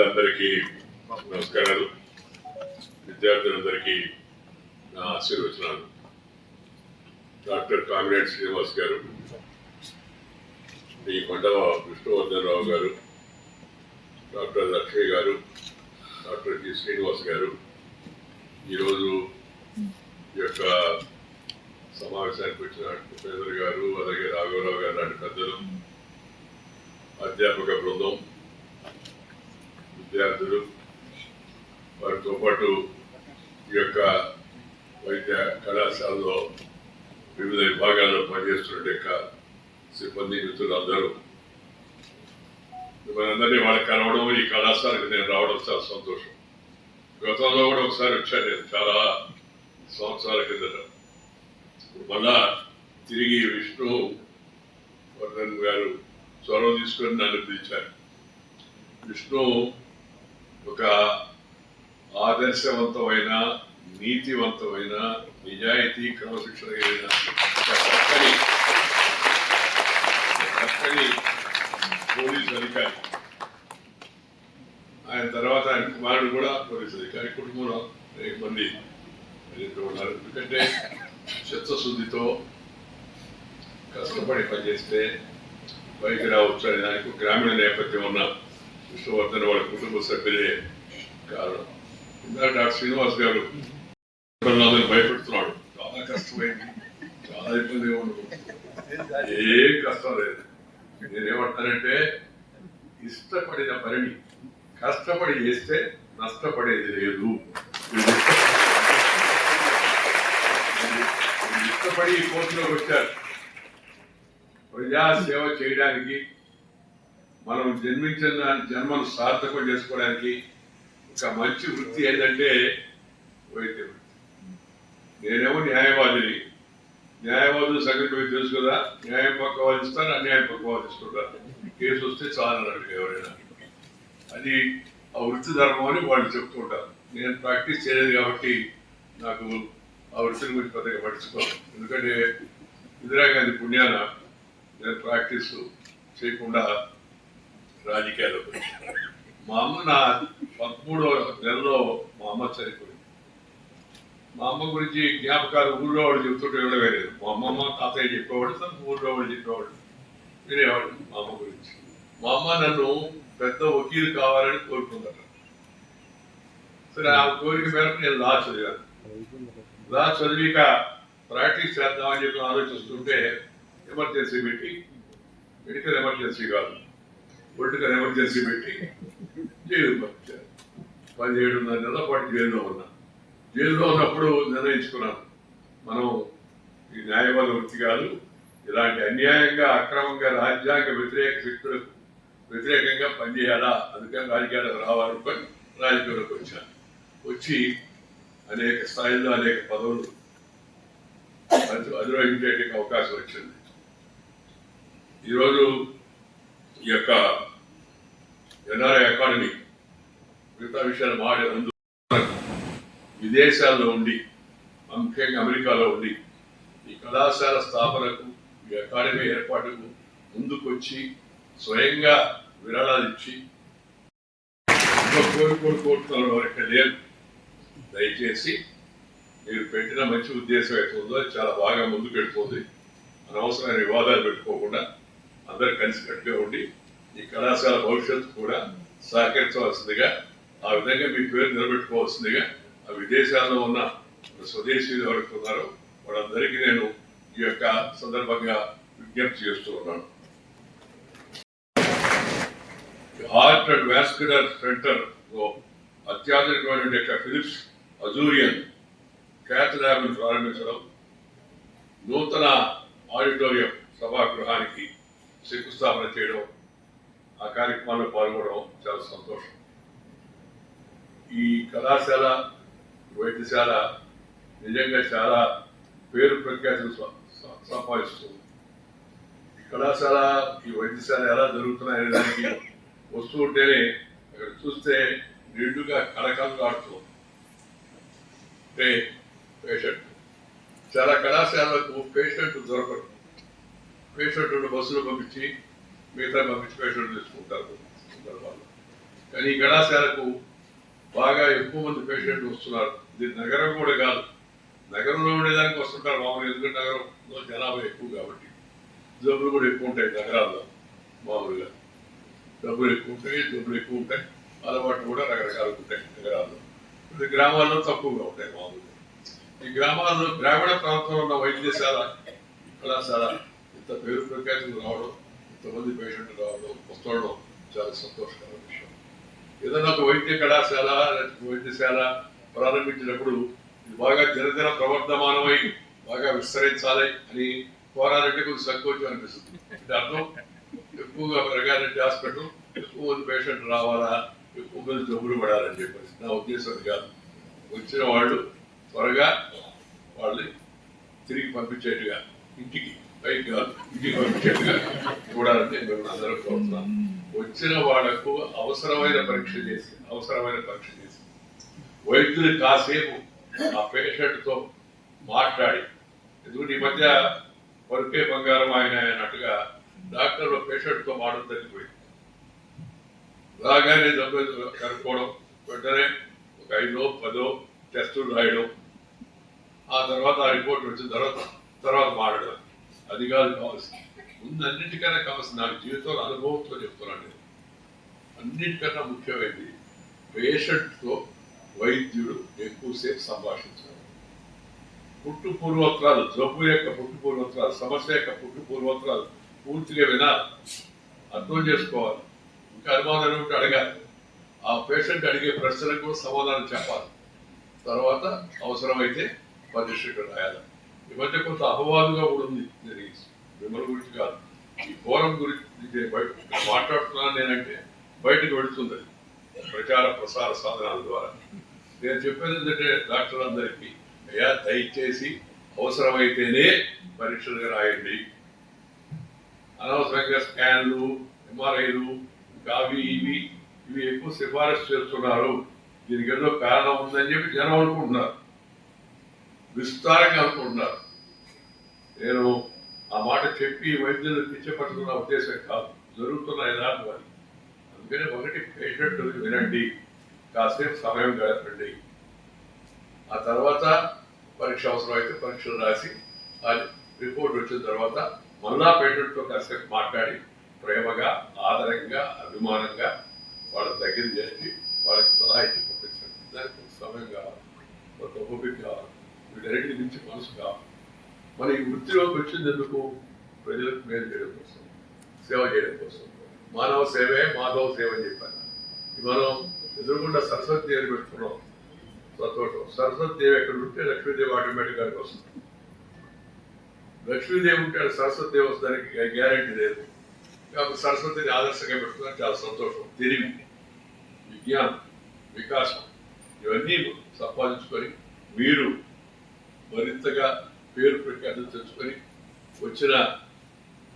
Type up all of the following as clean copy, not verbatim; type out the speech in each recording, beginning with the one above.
పెద్దలందరికీ నమస్కారాలు. విద్యార్థులందరికీ నా ఆశీర్వచనాలు. డాక్టర్ కామినేని శ్రీనివాస్ గారు, శ్రీ కొండవ విష్ణువర్ధన్ రావు గారు, డాక్టర్ లక్ష్మి గారు, డాక్టర్ జి శ్రీనివాస్ గారు, ఈరోజు ఈ యొక్క సమావేశానికి వచ్చిన ఉపేంద్ర గారు, అలాగే రాఘవరావు గారు లాంటి పెద్దలు, అధ్యాపక బృందం, విద్యార్థులు, వారితో పాటు ఈ యొక్క వైద్య కళాశాలలో వివిధ విభాగాల్లో పనిచేస్తున్న యొక్క సిబ్బంది మిత్రులందరూ, మనందరినీ వాళ్ళకి కలవడం, ఈ కళాశాలకు నేను రావడం చాలా సంతోషం. గతంలో కూడా ఒకసారి వచ్చాను నేను, చాలా సంవత్సరాల కిందట. మళ్ళా తిరిగి విష్ణు వర్ధన్ గారు చొరవ తీసుకొని నన్ను పిలిచారు. విష్ణు ఒక ఆదర్శవంతమైన, నీతివంతమైన, నిజాయితీ, క్రమశిక్షణ కలిగిన చక్కని పోలీసు అధికారి. ఆయన తర్వాత ఆయన కుమారుడు కూడా పోలీసు అధికారి. కుటుంబంలో అనేక మంది ఉన్నారు. ఎందుకంటే చిత్తశుద్ధితో కష్టపడి పనిచేస్తే పైకి రావచ్చు అనే దానికి గ్రామీణ నేపథ్యం ఉన్న విష్ణువర్ధన్ వాళ్ళ కుటుంబ సభ్యులే కారణం. ఇందాక డాక్టర్ శ్రీనివాస్ గారు భయపెడుతున్నాడు, చాలా కష్టమైంది, చాలా ఇబ్బందిగా ఉండదు. ఏం కష్టం లేదు. నేనేమంటానంటే, ఇష్టపడిన పనిని కష్టపడి చేస్తే నష్టపడేది లేదు. ఇష్టపడి ఈ కోర్టులోకి వచ్చారు. ప్రజాసేవ చేయడానికి, మనం జన్మించిన జన్మను సార్థకం చేసుకోవడానికి ఒక మంచి వృత్తి ఏంటంటే వైద్య వృత్తి. నేనేమో న్యాయవాదిని. న్యాయవాదులు సంగతి మీకు తెలుసు కదా, న్యాయం పక్క వాదిస్తారు, అన్యాయం పక్క వాదిస్తుంటారు. కేసు వస్తే చాలన్నాడు ఎవరైనా. అది ఆ వృత్తి ధర్మం అని వాళ్ళు చెప్తుంటారు. నేను ప్రాక్టీస్ చేయలేదు కాబట్టి నాకు ఆ వృత్తిని గురించి పెద్దగా పట్టించుకోను. ఎందుకంటే ఇందిరాగాంధీ పుణ్యాన నేను ప్రాక్టీస్ చేయకుండా రాజకీయాల్లోకి వచ్చాను. మా అమ్మ నా 13వ నెలలో మా అమ్మ చనిపోయింది. మా అమ్మ గురించి జ్ఞాపకాలు ఊళ్ళో వాళ్ళు చెప్తుంటే వినడమే లేదు. మా అమ్మమ్మ తాతయ్య చెప్పేవాడు, తను ఊళ్ళో వాళ్ళు చెప్పేవాడు, వినేవాడు మా అమ్మ గురించి. మా అమ్మ నన్ను పెద్ద వకీలు కావాలని కోరుకుందట. సరే, ఆ కోరిక మేరకు నేను లా చదివాను. లా చదివిక ప్రాక్టీస్ చేద్దామని చెప్పి ఆలోచిస్తుంటే ఎమర్జెన్సీ పెట్టి, మెడికల్ ఎమర్జెన్సీ కాదు, పొలిటికల్ ఎమర్జెన్సీ పెట్టి జైలు పంపించారు. 17.5 నెలల పాటు జైల్లో ఉన్నా. జైల్లో ఉన్నప్పుడు నిర్ణయించుకున్నాను, మనం ఈ న్యాయవాద వృత్తి కాదు, ఇలాంటి అన్యాయంగా, అక్రమంగా, రాజ్యాంగ వ్యతిరేక శక్తులకు వ్యతిరేకంగా పనిచేయాలా, అందుకని రాజకీయాలకు రావాలనుకొని రాజకీయాలకు వచ్చాను. వచ్చి అనేక స్థాయిల్లో అనేక పదవులు అధిరోహించేటికి అవకాశం వచ్చింది. ఈరోజు ఈ యొక్క ఎన్ఆర్ఐ అకాడమీ మిగతా విషయాలు మాట్లాడేందుకు విదేశాల్లో ఉండి, ముఖ్యంగా అమెరికాలో ఉండి ఈ కళాశాల స్థాపనకు, ఈ అకాడమీ ఏర్పాటుకు ముందుకొచ్చి స్వయంగా విరాళాలు ఇచ్చి కోరుకుంటున్న వారికి లేదు. దయచేసి మీరు పెట్టిన మంచి ఉద్దేశం అవుతుందో చాలా బాగా ముందుకు వెళ్తుంది. అనవసరమైన వివాదాలు పెట్టుకోకుండా అందరు కలిసికట్టుగా ఉండి ఈ కళాశాల భవిష్యత్తు కూడా సహకరించవలసిందిగా, ఆ విధంగా మీ పేరు నిలబెట్టుకోవాల్సిందిగా ఆ విదేశాల్లో ఉన్న స్వదేశీయులు ఎవరికి ఉన్నారో వాళ్ళందరికీ నేను ఈ యొక్క సందర్భంగా విజ్ఞప్తి చేస్తూ ఉన్నాను. హార్ట్ అండ్ వాస్కులర్ సెంటర్ లో అత్యాధునికమైన యొక్క ఫిలిప్స్ అజూరియన్ క్యాత్ ల్యాబ్ను ప్రారంభించడం, నూతన ఆడిటోరియం సభాగృహానికి శంకుస్థాపన చేయడం, ఆ కార్యక్రమాల్లో పాల్గొనడం చాలా సంతోషం. ఈ కళాశాల, వైద్యశాల నిజంగా చాలా పేరు ప్రఖ్యాతులు సంపాదిస్తుంది. ఈ కళాశాల, ఈ వైద్యశాల ఎలా జరుగుతున్నాయనే దానికి వస్తూ ఉంటేనే అక్కడ చూస్తే నిండుగా కళకళలాడుతూ పేషెంట్. చాలా కళాశాలకు పేషెంట్ దొరకరు. పేషెంట్ బస్సులో పంపించి మిగతా పంపించి పేషెంట్ తీసుకుంటారు సందర్భాల్లో. కానీ ఈ కళాశాలకు బాగా ఎక్కువ మంది పేషెంట్లు వస్తున్నారు. ఇది నగరం కూడా కాదు, నగరంలో ఉండేదానికి వస్తుంటారు మామూలు, ఎందుకంటే నగరంలో జనాభా ఎక్కువ కాబట్టి జబ్బులు కూడా ఎక్కువ ఉంటాయి నగరాల్లో. మామూలుగా డబ్బులు ఎక్కువ ఉంటాయి, జబ్బులు ఎక్కువ ఉంటాయి, అలవాట్లు కూడా రకరకాలు ఉంటాయి నగరాల్లో. ఇది గ్రామాల్లో తక్కువగా ఉంటాయి మామూలుగా. ఈ గ్రామాల్లో గ్రామీణ ప్రాంతంలో ఉన్న వైద్యశాల కళాశాల ఇంత పేరు ప్రఖ్యాతులు రావడం, ఇంతమంది పేషెంట్లు రావడం వస్తుండడం చాలా సంతోషకరమైన విషయం. ఏదైనా ఒక వైద్య కళాశాల వైద్యశాల ప్రారంభించినప్పుడు ఇది బాగా దినదిన ప్రవర్ధమానమై బాగా విస్తరించాలి అని కోరాలంటే కొంచెం సంకోచం అనిపిస్తుంది. అంటే అర్థం ఎక్కువగా రంగారెడ్డి హాస్పిటల్ ఎక్కువ మంది పేషెంట్ రావాలా, ఎక్కువ మంది జబ్బులు పడాలని చెప్పేసి నా ఉద్దేశం కాదు. వచ్చిన వాళ్ళు త్వరగా వాళ్ళని తిరిగి పంపించేట్టుగా, ఇంటికి పైకి కాదు ఇంటికి పంపించేట్టుగా చూడాలని మేము అందరూ కోరుతున్నాం. వచ్చిన వాళ్లకు అవసరమైన పరీక్ష చేసి వైద్యులు కాసేపు ఆ పేషెంట్తో మాట్లాడి, ఎందుకంటే ఈ మధ్య వరకే బంగారం ఆయన అన్నట్టుగా డాక్టర్ పేషెంట్తో మాటలు తగ్గిపోయింది. రాగానే జబ్బు కనుక్కోవడం, వెంటనే ఒక 5 or 10 టెస్టులు రాయడం, ఆ తర్వాత ఆ రిపోర్ట్ వచ్చిన తర్వాత మాట్లాడడం, అది కాదు కావాల్సింది. ముందు అన్నింటికన్నా కావాల్సింది, నాకు జీవితంలో అనుభవంతో చెప్తున్నాను నేను, అన్నింటికన్నా ముఖ్యమైనది పేషెంట్తో వైద్యుడు ఎక్కువసేపు సంభాషించాలి. పుట్టు పూర్వోత్తరాలు, జబ్బు యొక్క పుట్టు పూర్వోత్తరాలు, సమస్య యొక్క పుట్టు పూర్వోత్తరాలు పూర్తిగా వినాలి, అర్థం చేసుకోవాలి. ఇంకా అనుమానాలు ఉంటే అడగాలి. ఆ పేషెంట్ అడిగే ప్రశ్నలకు సమాధానం చెప్పాలి. తర్వాత అవసరమైతే పరీక్షలు రాయాలి. ఈ మధ్య కొంత అపవాదుగా కూడా ఉంది. నేను మిమ్మల్ని గురించి కాదు, ఈ ఫోరం గురించి మాట్లాడుతున్నాను నేనంటే బయటకు వెళుతుంది ప్రచార ప్రసార సాధనాల ద్వారా. నేను చెప్పేది ఏంటంటే డాక్టర్లందరికీ, అయ్యా దయచేసి అవసరమైతేనే పరీక్షలుగా రాయండి. అనవసరంగా స్కాన్లు, ఎంఆర్ఐలు, ఇంకా ఇవి ఎక్కువ సిఫారసు చేస్తున్నారు. దీనికి ఏదో కారణం ఉందని చెప్పి జనం అనుకుంటున్నారు, విస్తారంగా అనుకుంటున్నారు. నేను ఆ మాట చెప్పి వైద్యులు పిచ్చపడుతున్న ఉద్దేశం కాదు, జరుగుతున్న యథార్థం. అందుకని ఒకటి పేషెంట్ వినండి, కాసేపు సమయం గడపండి. ఆ తర్వాత పరీక్ష అవసరమైతే పరీక్షలు రాసి ఆ రిపోర్ట్ వచ్చిన తర్వాత మళ్ళా పేషెంట్తో కాసేపు మాట్లాడి ప్రేమగా, ఆదరంగా, అభిమానంగా వాళ్ళ దగ్గర చేసి వాళ్ళకి సలహా ఇచ్చి పంపించండి. దానికి కొంత సమయం కావాలి, కొంత ఓపిక కావాలి, వీటన్నిటి నుంచి మనసు కావాలి. మన ఈ వృత్తిలోకి వచ్చింది ఎందుకు? ప్రజలకు మేలు చేయడం కోసం, సేవ చేయడం కోసం. మానవ సేవే మాధవ సేవ అని చెప్పాను. మనం ఎదురుకుండా సరస్వతి దేవిని పెట్టుకున్నాం, సంతోషం. సరస్వతి దేవి ఎక్కడ ఉంటే లక్ష్మీదేవి ఆటోమేటిక్గా వస్తుంది. లక్ష్మీదేవి ఉంటే సరస్వతి దేవి వస్తానికి గ్యారెంటీ లేదు. కాబట్టి సరస్వతిని ఆదర్శంగా పెట్టుకున్నా చాలా సంతోషం. తెలివి, విజ్ఞానం, వికాసం ఇవన్నీ సంపాదించుకొని మీరు మరింతగా పేరు ప్రఖ్యాతులు తెచ్చుకొని వచ్చిన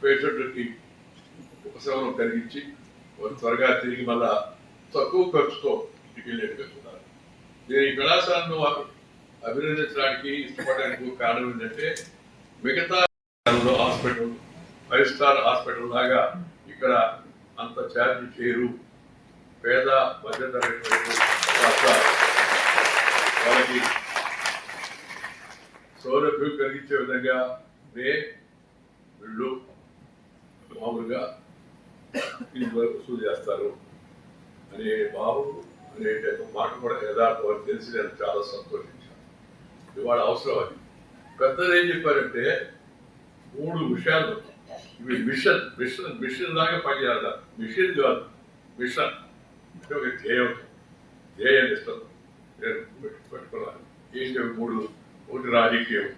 పేషెంట్లకి ఉపశమనం కలిగించి వారు త్వరగా తిరిగి మళ్ళా తక్కువ ఖర్చుతో ఇంటికి వెళ్ళేట్టుగా చూడాలి. నేను ఈ కళాశాలను అభినందించడానికి ఇష్టపడడానికి కారణం ఏంటంటే, మిగతా హాస్పిటల్ 5 స్టార్ హాస్పిటల్ లాగా ఇక్కడ అంత ఛార్జ్ చేయరు. పేద మధ్యతరగతి వాళ్ళకి సౌలభ్యం కలిగించే విధంగా వీళ్ళు మామూలుగా వసూలు చేస్తారు అనే బాబు అనే మాట కూడా యథార్థం అని తెలిసి నేను చాలా సంతోషించాను. ఇవాళ అవసరం అది. పెద్దలు ఏం చెప్పారంటే 3 విషయాలు, ఇవి మిషన్ లాగా పనిచేయాలి. మిషన్ కాదు, మిషన్ అంటే ఒక ధ్యేయం ఇస్తాను నేను పెట్టుకున్నాను. ఏంటి 3? ఒకటి రాజకీయం,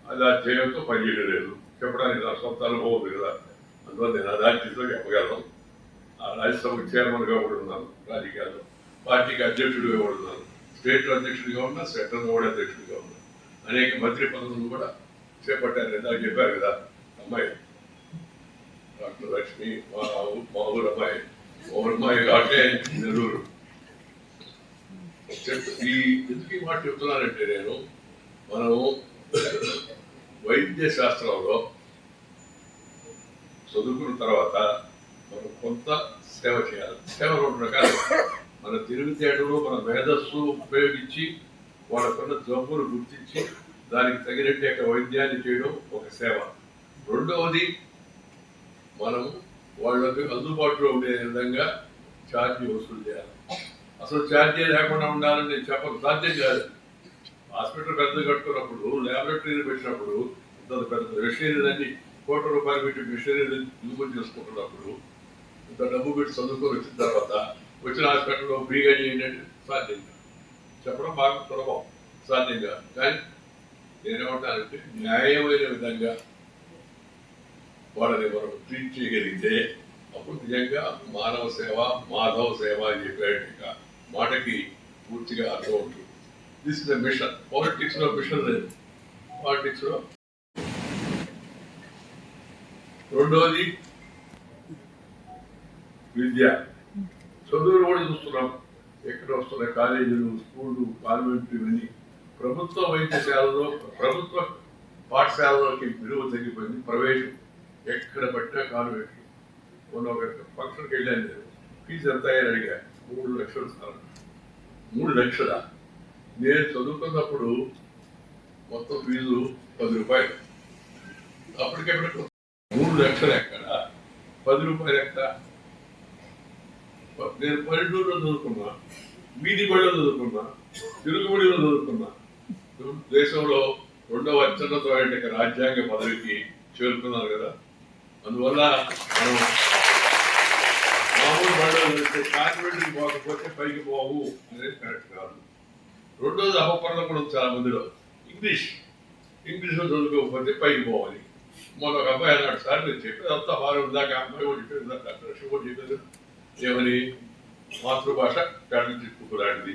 అది ఆ ధ్యేయంతో పనిచేయడం లేదు. చెప్పడానికి నా సొంత అనుభవం ఉంది కదా, అందువల్ల నేను ఆ రాజకీయంలో చెప్పగలను. ఆ రాజ్యసభ చైర్మన్గా కూడా ఉన్నాను, రాజకీయాల్లో పార్టీకి అధ్యక్షుడిగా కూడా ఉన్నాను, స్టేట్లో అధ్యక్షుడిగా ఉన్నా, సెంట్రల్ కూడా అధ్యక్షుడిగా ఉన్నాను. అనేక మంత్రి పదవులు కూడా చేపట్టాను. ఇందాక చెప్పారు కదా అమ్మాయి డాక్టర్ లక్ష్మి, మా ఊరు అమ్మాయి, అమ్మాయి కాబట్టి నెల్లూరు. ఎందుకు ఈ మాట చెప్తున్నానంటే, నేను మనము వైద్య శాస్త్రంలో చదువుకున్న తర్వాత మనం కొంత సేవ చేయాలి. సేవ రెండు రకాలు. మన తెలివితేటలు, మన మేధస్సు ఉపయోగించి వాళ్ళకున్న జబ్బులు గుర్తించి దానికి తగినట్టు యొక్క వైద్యాన్ని చేయడం ఒక సేవ. రెండవది మనం వాళ్ళకి అందుబాటులో ఉండే విధంగా ఛార్జీ వసూలు చేయాలి. అసలు ఛార్జీ లేకుండా ఉండాలని నేను చెప్పను, సాధ్యం కాదు. హాస్పిటల్ పెద్ద కట్టుకున్నప్పుడు, ల్యాబొరేటరీలు పెట్టినప్పుడు, ఇంత పెద్ద మెషినరీలన్నీ ₹1,00,00,000 పెట్టి మెషినరీలు దిగుమతి చేసుకుంటున్నప్పుడు, ఇంత డబ్బు పెట్టి చదువుకొని వచ్చిన తర్వాత వచ్చిన హాస్పిటల్లో ఫ్రీగా చేయండి అంటే సాధ్యం కాదు. చెప్పడం బాగా సులభం, సాధ్యం కాదు. కానీ నేనేమంటానంటే న్యాయమైన విధంగా వాళ్ళని మనం ట్రీట్ చేయగలిగితే అప్పుడు నిజంగా మానవ సేవ, మాధవ సేవ అని చెప్పేట మాటకి పూర్తిగా అర్థం ఉంటుంది. This is the mission. Politics లో మిషన్ లేదు. పాలిటిక్స్ లో రెండోది విద్య. చదువులు కూడా చూస్తున్నాం. ఎక్కడ వస్తున్న కాలేజీలు, స్కూళ్ళు, కాన్వెంట్లు ఇవన్నీ. ప్రభుత్వ వైద్యశాలలో, ప్రభుత్వ పాఠశాలలోకి విలువ తగ్గిపోయింది. ప్రైవేటు ఎక్కడ పట్టినా కాన్వెంట్లు. మొన్న ఒక ఫంక్షన్కి వెళ్ళాను నేను. ఫీజు ఎంత అని అడిగా. 3 లక్షలు సార్. 3 లక్షలా? నేను చదువుకున్నప్పుడు మొత్తం ఫీజు ₹10. అప్పటికెప్పుడు 3 లక్షలు ఎక్కడ, ₹10 ఎక్కడ? నేను పల్లెటూరులో చదువుకున్నా, వీధి బడిలో చదువుకున్నా, తిరుగుబడిలో చదువుకున్నా. దేశంలో 2వ అత్యున్నతమైన రాజ్యాంగ పదవికి చేరుకున్నారు కదా. అందువల్ల మనం మామూలు బడిలో చదివితే కాన్వెంట్కి పోకపోతే పైకి పోవు అనేది కరెక్ట్ కాదు. రెండోది అపపర్ణం కూడా చాలా మందిలో. ఇంగ్లీష్లో చదువుకోకపోతే పైకి పోవాలి. మొన్న ఒక అబ్బాయి అన్నాడు, సార్ నేను చెప్పేది అంతా బాగా ఉందాక అబ్బాయి కూడా చెప్పేది, డాక్టర్ కూడా చెప్పేది ఏమని, మాతృభాష కళ్ళ చూపు లాంటిది,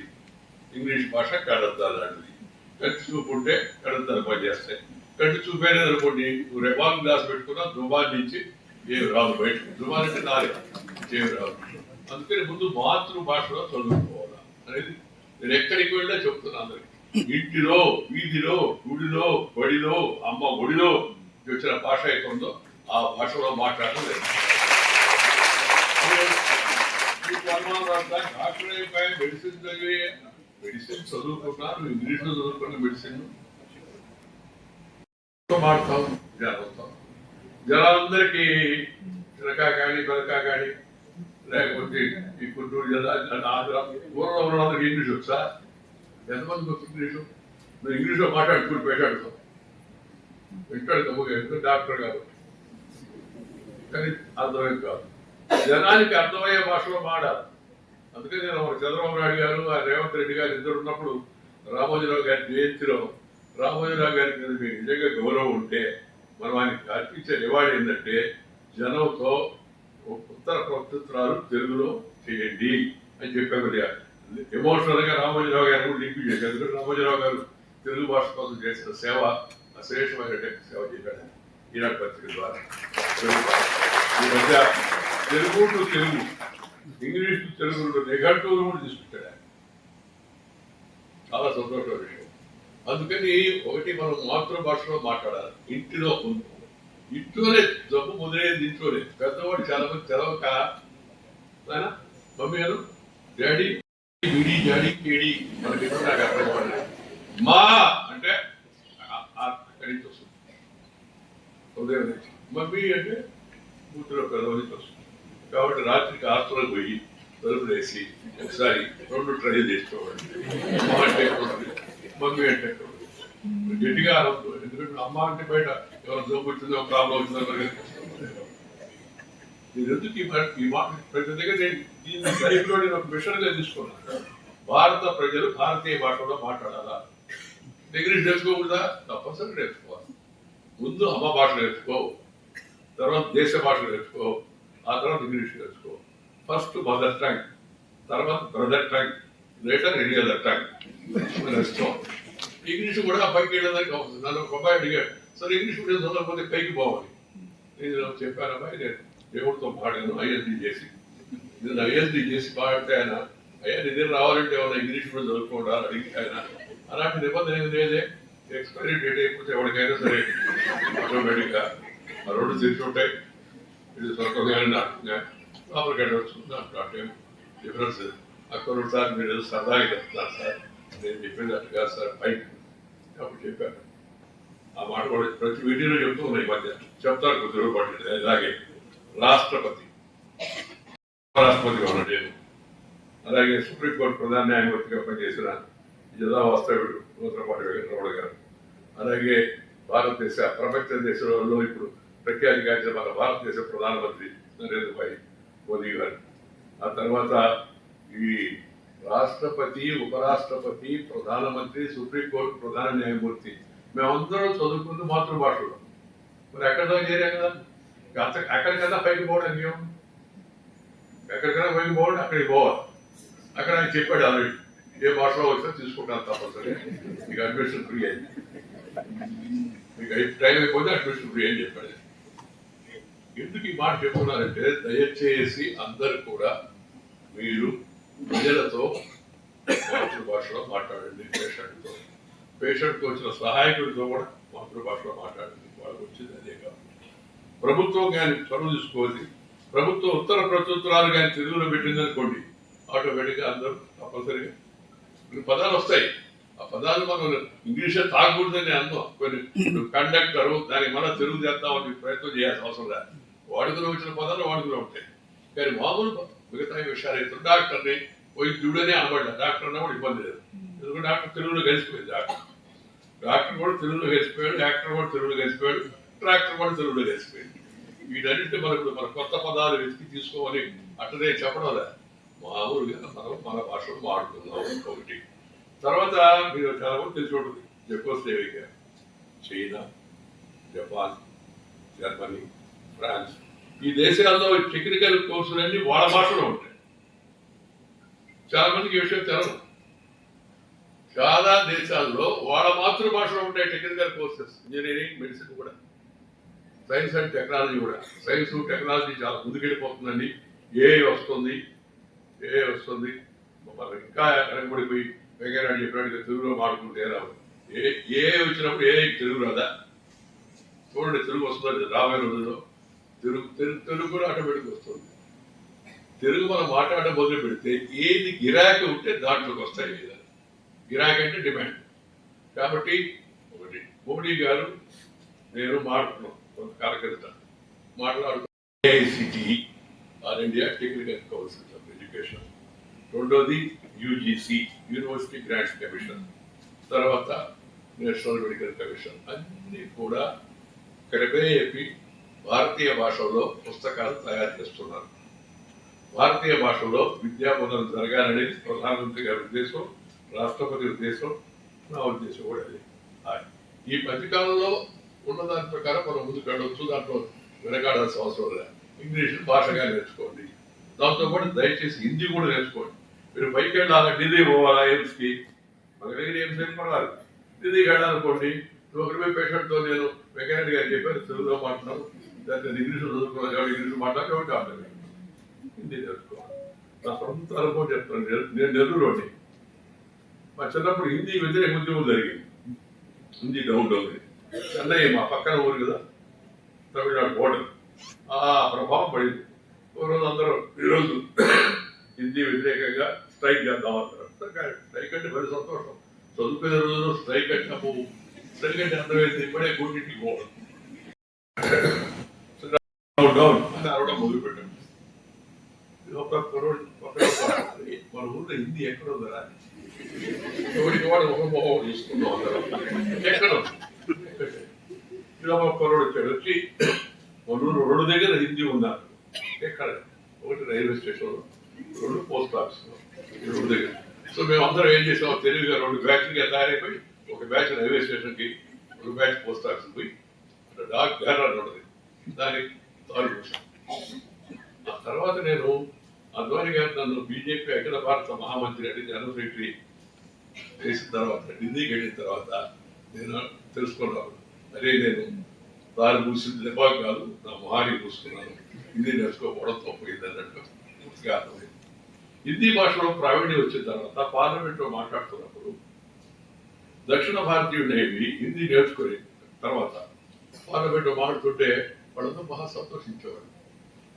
ఇంగ్లీష్ భాష కళ్ళద్దా లాంటిది. కంటి చూపు ఉంటే కళ్ళద్దాలు పనిచేస్తాయి. కంటి చూపేది అనుకోండి, నువ్వు రెబాన్ గ్లాస్ పెట్టుకున్నా దుబాన్ నుంచి ఏమి రాదు బయటకు. దుబాన్ అంటే నాలుగు ఏమి రాదు. అందుకని ముందు మాతృభాషలో చదువుకోవాలా అనేది నేను ఎక్కడికి వెళ్ళా చెప్తున్నా అందరికి. ఇంటిలో, వీధిలో, గుడిలో, బడిలో, అమ్మ ఒడిలో వచ్చిన భాష అయితే ఉందో ఆ భాషలో మాట్లాడడం లేదు. డాక్టర్ అయిపోయి మెడిసిన్ చదివి మెడిసిన్ చదువుకున్నారు, ఇంగ్లీష్లో చదువుకున్న మెడిసిన్ మాడతాం. జనాలందరికీ చిలకా కానీ పిలకా కానీ లేకపోతే ఈ గుంటూరు జిల్లా ఆంధ్ర ఊళ్ళో ఉన్నందరికి ఇంగ్లీష్ వచ్చా? ఎంతమందికి వచ్చి ఇంగ్లీషు? నువ్వు ఇంగ్లీష్లో మాట్లాడుకుని పెట్టాడుతావు, వింటాడు కమ్ముగా, ఎందుకంటే డాక్టర్ కాదు. కానీ అర్థమయ్యేది కాదు. జనానికి అర్థమయ్యే భాషలో మాడాలి. అందుకని నేను చంద్రబాబు నాయుడు గారు, ఆ రేవంత్ రెడ్డి గారు ఇద్దరు ఉన్నప్పుడు రామోజీరావు గారి జయంతిలో రామోజీరావు గారి మీద మీకు నిజంగా గౌరవం ఉంటే మనం ఆయనకి అర్పించే రివార్డ్ ఏంటంటే జనంతో ఉత్తర ప్రత్యుత్తరాలు తెలుగులో చేయండి అని చెప్పారు. ఎమోషనల్ గా రామోజీరావు గారు కూడా లింక్ చేశారు. ఎందుకంటే రామోజీరావు గారు తెలుగు భాష కోసం చేసిన సేవ అశ్రేష్టమైన సేవ చేశాడు ఈనాడు పత్రిక ద్వారా. ఈ మధ్య Telugu to Telugu, English to Telugu నిఘంటువులు కూడా తీసుకుంటాడు. చాలా సంతోషమైన విషయం. అందుకని ఒకటి మనం మాతృభాషలో మాట్లాడాలి. ఇంట్లోనే జబ్బు మొదలైంది ఇంట్లోనే. పెద్దవాడు చాలా మంది తెలవక మమ్మీ గారు డాడీ విడి డాడీ కేడి మనకి ఎప్పుడు నాకు అర్థం కావాలి. మా అంటే అక్కడి నుంచి వస్తుంది, ఉదయం నుంచి. మమ్మీ అంటే కూతురు పిల్లల నుంచి వస్తుంది. కాబట్టి రాత్రికి హాస్టల్కి పోయి తలుపులు వేసి ఒకసారి 2 ట్రై చేసుకోవాలి. అమ్మ అంటే మమ్మీ అంటే గట్టిగా అనవద్దు. ఎందుకంటే అమ్మ అంటే బయట ఎవరు జబ్బు వచ్చిందో ప్రాబ్లం వచ్చిందో నేను ఎందుకు ఈ మాట ప్రతి దగ్గర నేను దీన్ని లైఫ్లో నేను ఒక మిషన్గా తీసుకున్నాను. భారత ప్రజలు భారతీయ భాషలో మాట్లాడాలా? ఇంగ్లీష్ నేర్చుకోకూడదా? తప్పనిసరి నేర్చుకోవాలి. ముందు అమ్మ భాష నేర్చుకో, తర్వాత దేశ భాష నేర్చుకో, ఆ తర్వాత ఇంగ్లీష్ నేర్చుకో. ఫస్ట్ మదర్ టంగ్, తర్వాత brother tongue, later any other tongue నేర్చుకో. ఇంగ్లీష్ కూడా పైకి వెళ్ళడానికి అవుతుంది. నన్ను ఒక అబ్బాయి అడిగాడు, సరే ఇంగ్లీష్ మీడియం చదవకపోతే పైకి పోవాలి. నేను చెప్పాను, అబ్బాయి నేను దేవుడితో పాడాను ఐఎల్టీ చేసి. నేను ఐఎల్టీ చేసి పాడితే ఆయన, అయ్యా నిద్ర రావాలంటే ఏమన్నా ఇంగ్లీష్ కూడా చదువుకోవడా అడిగి ఆయన. అలాంటి నిబంధన ఏం లేదే, ఎక్స్పైరీ డేట్ అయిపోతే ఎవరికైనా సరే ఆటోమేటిక్గా ఆ 2 తెచ్చి ఉంటాయి. ఇది స్వర్గంగా లోపలికి వెళ్ళవచ్చు దాంట్లో డిఫరెన్స్. అక్కడ సార్ మీరు ఏదో సరదాగా చెప్తున్నారు సార్, నేను చెప్పేది అట్టు కాదు సార్ పైకి అప్పుడు చెప్పాను. ఆ మాట కూడా ప్రతి వీడియోలో చెప్తూ ఉన్నాయి మధ్య చెప్తారు కొద్ది రోజులు పట్టింది. అలాగే రాష్ట్రపతిగా ఉన్నాను నేను, అలాగే సుప్రీంకోర్టు ప్రధాన న్యాయమూర్తిగా పనిచేసిన జిల్లా వాస్తవ్యుడు నూతనపాటి వెంకటరమణ గారు, అలాగే భారతదేశ ప్రపంచ దేశంలో ఇప్పుడు ప్రఖ్యాతిగాంచిన మన భారతదేశ ప్రధానమంత్రి నరేంద్ర భాయ్ మోదీ గారు, ఆ తర్వాత ఈ రాష్ట్రపతి, ఉపరాష్ట్రపతి, ప్రధానమంత్రి, సుప్రీంకోర్టు ప్రధాన న్యాయమూర్తి మేమందరం చదువుకుంటూ మాతృభాషలో. మరి ఎక్కడితో చేరాం కదా, అక్కడికన్నా పైకి పోవడానికి ఏం, ఎక్కడికైనా పైకి పోవడం అక్కడికి పోవాలి. అక్కడ ఆయన చెప్పాడు ఆల్రెడీ ఏ భాషలో వచ్చినా తీసుకుంటాను తప్పనిసరి, మీకు అడ్మిషన్ ఫ్రీ అయింది, మీకు టైం అయిపోతే అడ్మిషన్ ఫ్రీ అని చెప్పాడు. ఎందుకు ఈ మాట చెప్తున్నారంటే దయచేసి అందరు కూడా మీరు ప్రజలతో మాతృభాషలో మాట్లాడండి. పేషెంట్కి వచ్చిన సహాయకుడితో కూడా మాతృభాషలో మాట్లాడండి. వాళ్ళకి వచ్చింది అదే కాబట్టి ప్రభుత్వం కానీ చొరవ తీసుకోవాలి. ప్రభుత్వం ఉత్తర ప్రత్యుత్తరాలు కానీ తెలుగులో పెట్టింది అనుకోండి, ఆటోమేటిక్గా అందరూ తప్పనిసరిగా కొన్ని పదాలు వస్తాయి. ఆ పదాలు మనం ఇంగ్లీషే తాగకూడదని అందం. కొన్ని కండక్టరు దానికి మనం తెలుగు చేద్దామని ప్రయత్నం చేయాల్సిన అవసరం లేదు. వాడుకలో వచ్చిన పదాలు వాడుకలో ఉంటాయి. కానీ మామూలు మిగతా విషయాలు అయితే డాక్టర్ని వైద్యుడనే అనబడ్డా, డాక్టర్ అన్నా కూడా ఇబ్బంది లేదు. ఎందుకంటే డాక్టర్ తెలుగులో కలిసిపోయింది. డాక్టర్ కూడా తెలుగులో కలిసిపోయాడు, యాక్టర్ కూడా తెలుగులో కలిసిపోయాడు, ట్రాక్టర్ కూడా తెలుగులో కలిసిపోయింది. వీటన్నింటి మనకు మన కొత్త పదాలు వెతికి తీసుకోవాలి అట్టనే చెప్పడం లేదు. మామూలుగా మనం మన భాషలో మాట్లాడుతున్నాం. ఒకటి తర్వాత మీరు చాలా మంది తెలిసి ఉంటుంది, జెకోస్లోవేకియా, చైనా, జపాన్, జర్మనీ, ఫ్రాన్స్, ఈ దేశాల్లో టెక్నికల్ కోర్సులన్నీ వాళ్ళ భాషలో ఉంటాయి. చాలా మందికి ఈ విషయం తెలదు. చాలా దేశాల్లో వాళ్ళ మాతృభాషలో ఉంటాయి టెక్నికల్ కోర్సెస్, ఇంజనీరింగ్, మెడిసిన్ కూడా, సైన్స్ అండ్ టెక్నాలజీ కూడా. సైన్స్ టెక్నాలజీ చాలా ముందుకెళ్ళిపోతుందండి. ఏఐ వస్తుంది మనం ఇంకా వెనకబడిపోయి వెంకయ్యనాయుడు చెప్పినట్టుగా తెలుగులో మాట్లాడుకుంటే రావు. ఏఐ వచ్చినప్పుడు ఏఐ తెలుగు రాదా? చూడండి, తెలుగు వస్తుంది రాబోయే రోజుల్లో. తెలుగు కూడా ఆటోమేటిక్ వస్తుంది. తెలుగు మనం మాట్లాడడం మొదలు పెడితే ఏది గిరాకీ ఉంటే దాంట్లోకి వస్తాయి. గిరాకీ అంటే డిమాండ్. కాబట్టి ఒకటి మోడీ గారు నేను మాట్లాడుతున్నాం కొంతకాల క్రిత AICTE all India technical council of education, రెండోది యూజీసీ యూనివర్సిటీ గ్రాంట్స్ కమిషన్, తర్వాత నేషనల్ మెడికల్ కమిషన్, అన్నీ కూడా కలిపి భారతీయ భాషలో పుస్తకాలు తయారు చేస్తున్నారు. భారతీయ భాషలో విద్యా బోధన జరగాలనేది ప్రధానమంత్రి గారి ఉద్దేశం, రాష్ట్రపతి ఉద్దేశం, నా ఉద్దేశం కూడా అది. ఈ మధ్యకాలంలో ఉన్నదాని ప్రకారం మనం ముందుకు వెళ్ళవచ్చు. దాంట్లో వెనకాడాల్సిన అవసరం లేదు. ఇంగ్లీష్ భాషగా నేర్చుకోండి. దాంతోపాటు దయచేసి హిందీ కూడా నేర్చుకోండి. మీరు పైకి వెళ్ళాలి, ఢిల్లీ పోవాలా ఎయిమ్స్కి, మన దగ్గర ఎయిమ్స్ ఏం పడాలి, ఢిల్లీకి వెళ్ళాలనుకోండి. ఒకరి పేషెంట్తో నేను వెంకయ్య గారు చెప్పారు తెలుగులో మాట్లాడు, దాన్ని ఇంగ్లీష్లో చదువుకున్నాను కాబట్టి ఇంగ్లీష్ మాట్లాడే అర్థం హిందీ నేర్చుకోవాలి. నా సొంత అనుభవం చెప్తాను. నేను నెల్లూరులోని మా చిన్నప్పుడు హిందీ వ్యతిరేక ఉద్యమం జరిగింది. హిందీ డౌన్ అవుతుంది. చెన్నై మా పక్కన ఊరు కదా, తమిళనాడు బోర్డర్. ఆ ప్రభావం పడింది. ఒక రోజు అందరూ ఈరోజు హిందీ వ్యతిరేకంగా స్ట్రైక్ చేద్దాం అంటారు. స్ట్రైక్ అంటే మరి సంతోషం. చదువుకునే రోజుల్లో స్ట్రైక్ అంటే స్ట్రైక్ అంటే అర్థమైంది ఇప్పుడే కూటింటికి పోవడం డౌన్ అని అరవడం మొదలు పెట్టాం. మన ఊళ్ళో హిందీ ఎక్కడ ఉందా? ఎవరికి వాడు ఒక మొహం చూసుకుందాం అందరం. ఎక్కడ కుర్రోడు వచ్చాడు. వచ్చి మన ఊరు రెండు దగ్గర హిందీ ఉన్నారు. ఎక్కడ? ఒకటి రైల్వే స్టేషన్లో, రెండు పోస్ట్ ఆఫీస్లో, రెండు దగ్గర. సో మేము అందరం ఏం చేసాం, తెలుగుగా రెండు బ్యాచ్లుగా తయారైపోయి, ఒక బ్యాచ్ రైల్వే స్టేషన్కి, ఒక బ్యాచ్ పోస్ట్ ఆఫీస్కి పోయి డాక్ బ్యానర్ ఉంటుంది, దానికి తాలు వచ్చాం. ఆ తర్వాత నేను అద్వానీ గారు నన్ను బీజేపీ అఖిల భారత మహామంత్రి అంటే జనరల్ సెక్రటరీ చేసిన తర్వాత, ఢిల్లీకి వెళ్ళిన తర్వాత నేను తెలుసుకున్నాను, అదే నేను దారి పూసింది దెబ్బ కాదు, నా మొహాన్ని పూసుకున్నాను, హిందీ నేర్చుకోకపోవడం తప్పైంది అన్నట్టు పూర్తిగా అర్థమైంది. హిందీ భాషలో ప్రావీణ్యం వచ్చిన తర్వాత పార్లమెంట్లో మాట్లాడుతున్నప్పుడు దక్షిణ భారతీయుడేవి హిందీ నేర్చుకునే తర్వాత పార్లమెంట్లో మాట్లాడుతుంటే వాళ్ళంతా బాగా సంతోషించేవాడు.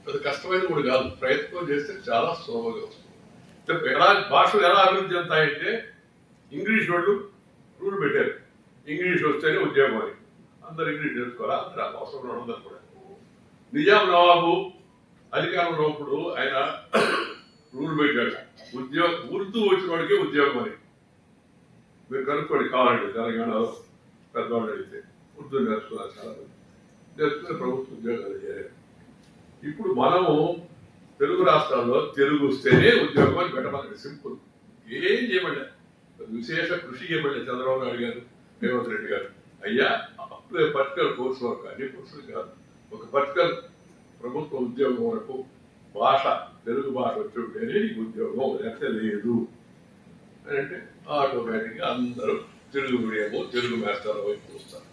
అది కష్టమైన కూడా కాదు, ప్రయత్నం చేస్తే చాలా సులభంగా వస్తుంది. ఎలా భాషలు ఎలా అభివృద్ధి చెందుతాయంటే ఇంగ్లీష్ వాళ్ళు రూల్ పెట్టారు, ఇంగ్లీష్ వస్తేనే ఉద్యోగం అని. అందరు ఇంగ్లీష్ నేర్చుకోవాలా, అందరూ అవసరం అందరు కూడా. నిజాం నవాబు అధికారంలో ఉన్నప్పుడు ఆయన రూల్ పెట్టాడు, ఉర్దూ వచ్చిన వాడికే ఉద్యోగం అని. మీరు కనుక్కోండి కావాలండి, తెలంగాణలో పెద్దవాళ్ళు అడిగితే ఉర్దూ నేర్చుకున్నారు చాలా మంది, నేర్చుకునే ప్రభుత్వ ఉద్యోగాలు చేయాలి. ఇప్పుడు మనము తెలుగు రాష్ట్రాల్లో తెలుగు వస్తేనే ఉద్యోగం అని పెట్టమని సింపుల్, ఏం చేయమండి, విశేష కృషి చేయమండి చంద్రబాబు నాయుడు గారు, రేవంత్ రెడ్డి గారు. అయ్యా పర్టికులర్ కోర్సు వరకు, అన్ని కోర్సులు కాదు, ఒక పర్టికులర్ ప్రభుత్వ ఉద్యోగం వరకు భాష తెలుగు భాష వచ్చి ఉంటేనే నీకు ఉద్యోగం, లేకపోతే లేదు అని అంటే ఆటోమేటిక్గా అందరూ తెలుగు మీడియము తెలుగు మాస్టర్ల వైపు చూస్తారు.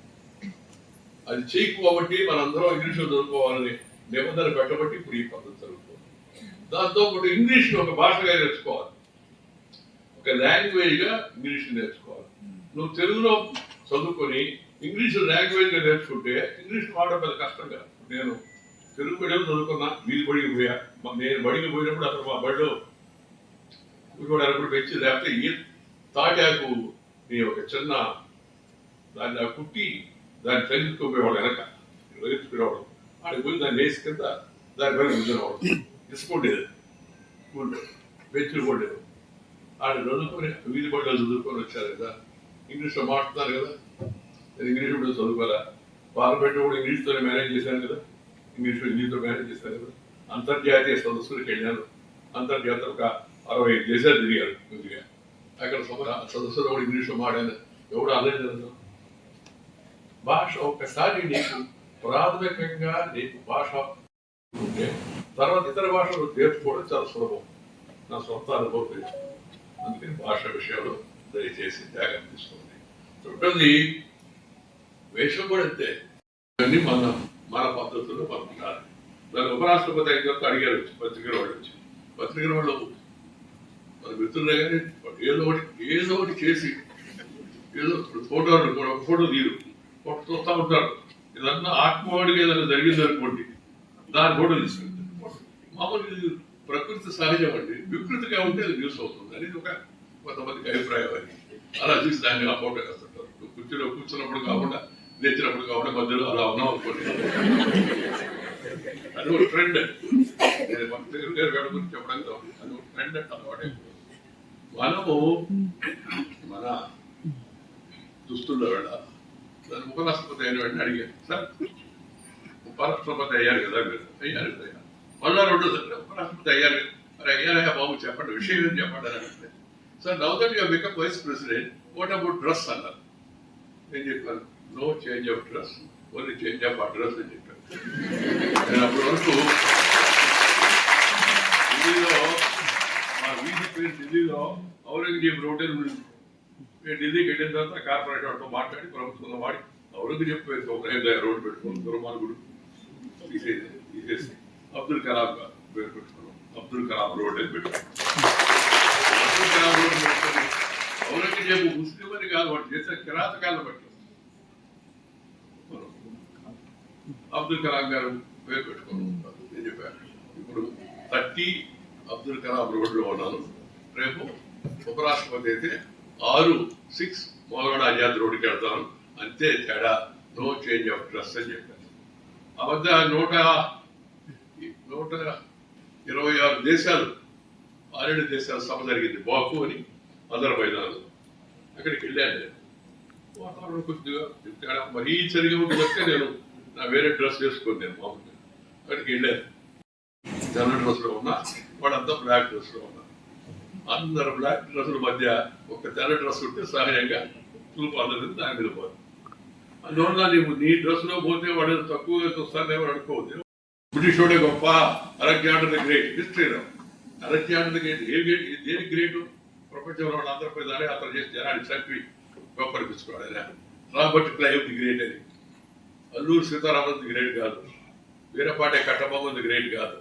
అది చేయకపోబట్టి మనందరం ఇంగ్లీష్లో చదువుకోవాలని నిబంధన పెట్టబట్టి ఇప్పుడు ఈ పద్ధతి జరుగుతుంది. దాంతో పాటు ఇంగ్లీష్ని ఒక భాషగా నేర్చుకోవాలి, ఒక లాంగ్వేజ్గా ఇంగ్లీష్ నేర్చుకోవాలి. నువ్వు తెలుగులో చదువుకొని ఇంగ్లీష్ లాంగ్వేజ్గా నేర్చుకుంటే ఇంగ్లీష్ వాడడం పెద్ద కష్టం కాదు. నేను తెలుగు మీడియం చదువుకున్నా, వీధి బడికి పోయా. నేను బడికి పోయినప్పుడు అసలు మా బడిలో కూర్చోడానికి పెంచి, లేకపోతే ఈ తాటాకు నీ ఒక చిన్న దాన్ని కుట్టి దాన్ని తగ్గించుకోపోయేవాడు వెనక వేసుకునేవాడు, ఆడికి పోయి దాన్ని వేసి కింద దాని పైన కూర్చునేవాడు. ఇసుకుండేది స్కూల్లో, బెంచులు కొట్టేది. ఆడ చదువుకొని వీధి బడిలో చదువుకొని వచ్చారు కదా, ఇంగ్లీష్లో మాట్లాడుతున్నారు కదా, నేను ఇంగ్లీష్ కూడా చదువుకోవాలా. పార్లమెంట్ కూడా ఇంగ్లీష్తోనే మేనేజ్ చేశాను కదా, ఇంగ్లీష్తో మేనేజ్ చేశాను కదా. అంతర్జాతీయ సదస్సులకు వెళ్ళాను, అంతర్జాతీయ ఒక 65 దేశాలు తిరిగాను కొద్దిగా. అక్కడ సదస్సులో కూడా ఇంగ్లీష్లో మాట్లాడాను, ఎవడు అనలేదు. భాష ఒక్కసారి నీకు ప్రాథమికంగా నీకు భాష ఉంటే తర్వాత ఇతర భాషలు నేర్చుకోవడం చాలా సులభం. నా సొంత అనుభవం తెలుసు. అందుకని భాష విషయంలో దయచేసి త్యాగం తీసుకోండి. రెండోది వేషం కూడా అంతే, మన పద్ధతుల్లో మనం ఉండాలి. దాన్ని ఉపరాష్ట్రపతి అయిన తర్వాత అడిగారు వచ్చి పత్రికల వాళ్ళు వచ్చి, పత్రికల వాళ్ళు మన మిత్రులే కానీ ఏదో ఒకటి చేసి ఏదో ఫోటోలు కూడా ఒక ఫోటో తీరు చూస్తూ ఉంటారు. ఇదన్నా ఆత్మవాడికి ఏదైనా జరిగింది అనుకోండి, దాని ఫోటో తీసుకుంటారు. మామూలు ప్రకృతి సహజం అండి, వికృతిగా ఉంటే అది న్యూస్ అవుతుంది అనేది ఒక కొంతమందికి అభిప్రాయం. అని అలా చూసి దాన్ని ఆ ఫోటో వేస్తుంటారు. కూర్చున్నప్పుడు కాకుండా లేచినప్పుడు కాకుండా మధ్యలో అలా ఉన్నాం అనుకోండి, అది ఒక ట్రెండ్. గురించి చెప్పడం కావాలి, అది ఒక ట్రెండ్ అంటే అలవాటు. మనము మన దుస్తుల్లో వెళ్ళాలి. దాన్ని ఉపరాష్ట్రపతి అయిన వెంటనే అడిగాను, సార్ ఉపరాష్ట్రపతి అయ్యారు కదా మీరు, అయ్యారు కదా, మళ్ళా రెండో సార్ ఉపరాష్ట్రపతి అయ్యారు, మరి అయ్యారయ్యా బాబు చెప్పండి, విషయం ఏం చెప్పండి అని అంటే, sir now that you have become vice president, what about dress అన్నారు. నేను చెప్పాను, no change of dress, only change of address అని చెప్పాను. నేను అప్పటి వరకు ఢిల్లీలో మా వీధి పేరు ఢిల్లీలో ఔరంగజేబ్ రోడ్ అని ఉంది. నేను ఢిల్లీకి వెళ్ళిన తర్వాత కార్పొరేట్ వాళ్ళతో మాట్లాడి ప్రభుత్వంలో వాడి ఔరంగజేబ్ పేరు రోడ్డు పెట్టుకున్నాం, దుర్మార్గుడు తీసేసి అబ్దుల్ కలాం పేరు పెట్టుకున్నాం, అబ్దుల్ కలాం రోడ్ అని పెట్టుకున్నాం. అబ్దుల్ కలాం రోడ్ పెట్టుకుని ఔరంగజేబు ముస్లిం అని కాదు, వాడు చేసిన కిరాతకాలను బట్టి అబ్దుల్ కలాం గారు పేరు పెట్టుకున్నాం. నేను చెప్పాను, ఇప్పుడు 30 అబ్దుల్ కలాం రోడ్లో ఉన్నాను, రేపు ఉపరాష్ట్రపతి అయితే 6 మౌలానా ఆజాద్ రోడ్డుకి వెళ్తాను, అంతే తేడా, నో చేంజ్ ఆఫ్ డ్రెస్ అని చెప్పాను. ఆ మధ్య 126 దేశాలు 6 దేశాల సభ జరిగింది, బాకు అని అజర్బైజాన్. అక్కడికి వెళ్ళాను. వాతావరణం కొద్దిగా తేడా, మరీ చలిగా ఉంది కనుక నేను నా వేరే డ్రెస్ వేసుకొని నేను మామూలుగా అక్కడికి వెళ్ళాను. తెల్ల డ్రెస్లో ఉన్నా, వాళ్ళంతా బ్లాక్ డ్రెస్లో ఉన్నారు. అందరు బ్లాక్ డ్రెస్ల మధ్య ఒక తెల్ల డ్రెస్ ఉంటే సహజంగా చూపు అందరిది దాని మీద పోదు. అందువల్ల నీవు నీ డ్రెస్లో పోతే వాడు తక్కువగా చూస్తానేమో అనుకోవద్దు. బ్రిటిష్ వాడే గొప్ప, అలెగ్జాండర్ ది గ్రేట్, హిస్టరీలో Alexander the great. A great, దేని గ్రేటు? ప్రపంచంలో వాళ్ళందరిపై దండయాత్ర చేసి జనాన్ని చంపి గొప్పనిపించుకోవాలి. రాబర్ట్ క్లైవ్ ది గ్రేట్ అని, అల్లూరు సీతారామన్ ది గ్రేట్ కాదు, వీరపాటే కట్టబొమ్మ ది గ్రేట్ కాదు,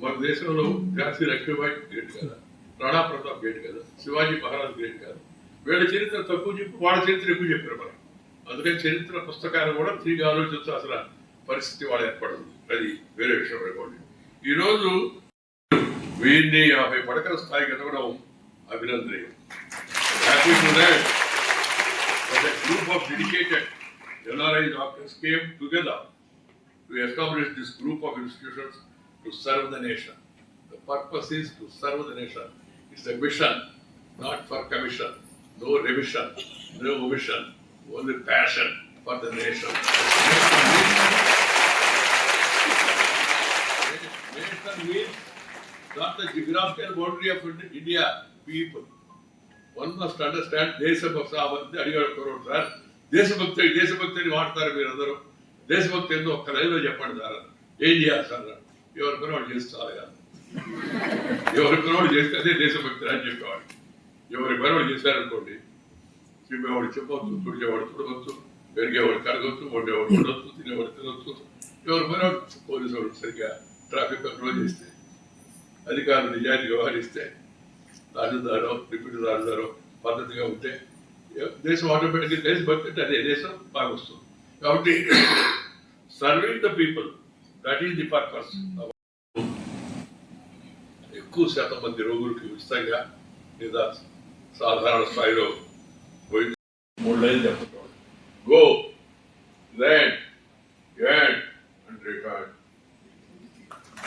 మన దేశంలో ఝాన్సీ లక్ష్మీబాయి గ్రేట్ కదా, రాణా ప్రతాప్ గ్రేట్ కదా, శివాజీ మహారాజ్ గ్రేట్ కాదు. వీళ్ళ చరిత్ర తక్కువ చెప్పి వాళ్ళ చరిత్ర ఎక్కువ చెప్పారు మనం. అందుకని చరిత్ర పుస్తకాలు కూడా తిరిగి ఆలోచించు. అసలు పరిస్థితి వాళ్ళు ఏర్పడదు. అది వేరే విషయం అనుకోండి. ఈరోజు 1050 పడకల స్థాయికి ఎదగడం అభినందనీయం. Happy to that a group of dedicated NRI doctors came together to establish this group of institutions to serve the nation. The purpose is to serve the nation. It's a mission, not for commission. No remission, no omission, only passion for the nation. Nation means not the geographical boundary of India, people. One must understand దేశభక్తి అవంతి అడిగాడు sir. దేశభక్తిని వాడతారు మీరు అందరూ. దేశభక్తి ఏందో ఒక్క లైన్లో చెప్పండి సార్. ఏం చేయాలి సార్? ఎవరికైనా వాడు చేస్తారు కదా, ఎవరికైనా వాడు చేస్తే అదే దేశభక్తి అని చెప్పేవాడు. ఎవరి పని వాడు చేశారనుకోండి, చెప్పేవాడు చెప్పవచ్చు, తుడిచేవాడు తుడవచ్చు, పెరిగేవాడు కరగవచ్చు, వండేవాడు ఉండొచ్చు, తినేవాడు తినొచ్చు. ఎవరి పని వాడు పోలీసు వాడు సరిగ్గా ట్రాఫిక్ కంట్రోల్ చేస్తే, అధికారులు నిజాన్ని వ్యవహరిస్తే, రాజధారో డిప్యూటీ రాజధారో పద్ధతిగా ఉంటే దేశం ఆటోమేటిక్గా దేశభక్తి అంటే అదే దేశం బాగా వస్తుంది. కాబట్టి serving the people, that is the purpose. ఎక్కువ శాతం మంది రోగులకి ఉచితంగా లేదా సాధారణ స్థాయిలో పోయి 3 లైన్లు చెప్తాడు. Go land land and record.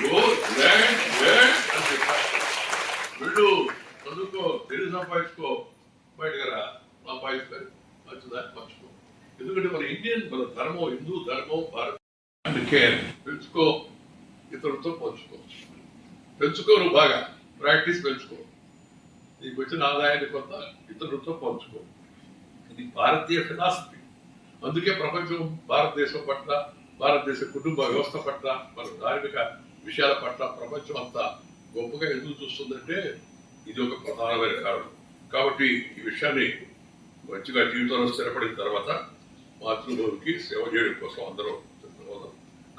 Go land land and record. వీళ్ళు చదువుకో, తెలుగు సంపాదించుకో, బయటకు రా, సంపాదించుకొని మంచిదాన్ని పంచుకో. ఎందుకంటే మన ఇండియన్, మన ధర్మం, హిందూ ధర్మం, భారత్ అండ్ కేర్. పెంచుకో, ఇతరులతో పంచుకో. పెంచుకో, నువ్వు బాగా ప్రాక్టీస్ పెంచుకో. నీకు వచ్చిన ఆదాయాన్ని కొంత ఇతరులతో పంచుకో. ఇది భారతీయ ఫిలాసఫీ. అందుకే ప్రపంచం భారతదేశం పట్ల, భారతదేశ కుటుంబ వ్యవస్థ పట్ల, మన ధార్మిక విషయాల పట్ల ప్రపంచం అంతా గొప్పగా ఎందుకు చూస్తుందంటే ఇది ఒక ప్రధానమైన కారణం. కాబట్టి ఈ విషయాన్ని మంచిగా జీవితంలో స్థిరపడిన తర్వాత మాతృభూమికి సేవ చేయడం కోసం అందరూ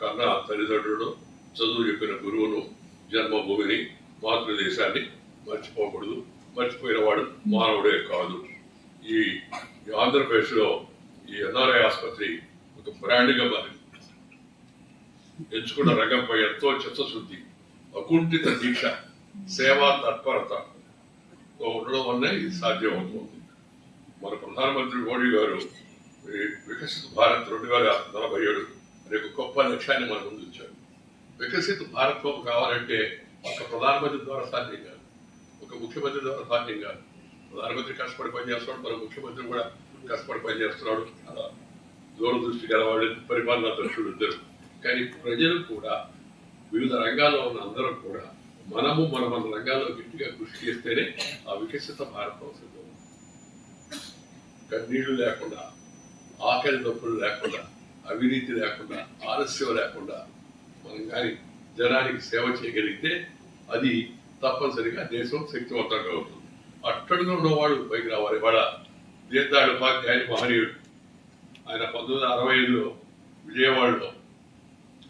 కన్నా తల్లిదండ్రులను, చదువు చెప్పిన గురువును, జన్మభూమిని, మాతృదేశాన్ని మర్చిపోకూడదు. మర్చిపోయిన వాడు మానవుడే కాదు. ఈ ఆంధ్రప్రదేశ్లో ఈ ఎన్ఆర్ఐ ఆసుపత్రి ఒక బ్రాండ్గా మారింది. ఎంచుకున్న రంగంపై ఎంతో చిత్తశుద్ధి, అకుంఠిత దీక్ష, సేవా తత్పరత ఉండడం వల్లే ఇది సాధ్యం అవుతుంది. మన ప్రధానమంత్రి మోడీ గారు వికసిత భారత్ 2047 అనే ఒక గొప్ప లక్ష్యాన్ని మన ముందు ఉంచారు. వికసిత భారత్వం కావాలంటే ఒక ప్రధానమంత్రి ద్వారా సాధ్యం కాదు, ఒక ముఖ్యమంత్రి ద్వారా సాధ్యం కాదు. ప్రధానమంత్రి కష్టపడి పనిచేస్తున్నాడు, మన ముఖ్యమంత్రి కూడా కష్టపడి పనిచేస్తున్నాడు. అలా దూరదృష్టి గల వాళ్ళు, పరిపాలనా దర్శకులు ఇద్దరు. కానీ ప్రజలు కూడా, వివిధ రంగాల్లో ఉన్న అందరం కూడా మనము మన రంగాల్లో గట్టిగా కృషి చేస్తేనే ఆ వికసిత భారతం సిద్ధం. కన్నీళ్లు లేకుండా, ఆకలి తప్పులు లేకుండా, అవినీతి లేకుండా, ఆలస్యం లేకుండా మనం కానీ జనానికి సేవ చేయగలిగితే అది తప్పనిసరిగా దేశం శక్తివంతంగా అవుతుంది. అట్టడుగా ఉన్నవాడు పైకి రావాలి. వాళ్ళ దీర్ఘాడు ఉపాధ్యాయుని మహనీయుడు. ఆయన 1965లో విజయవాడలో,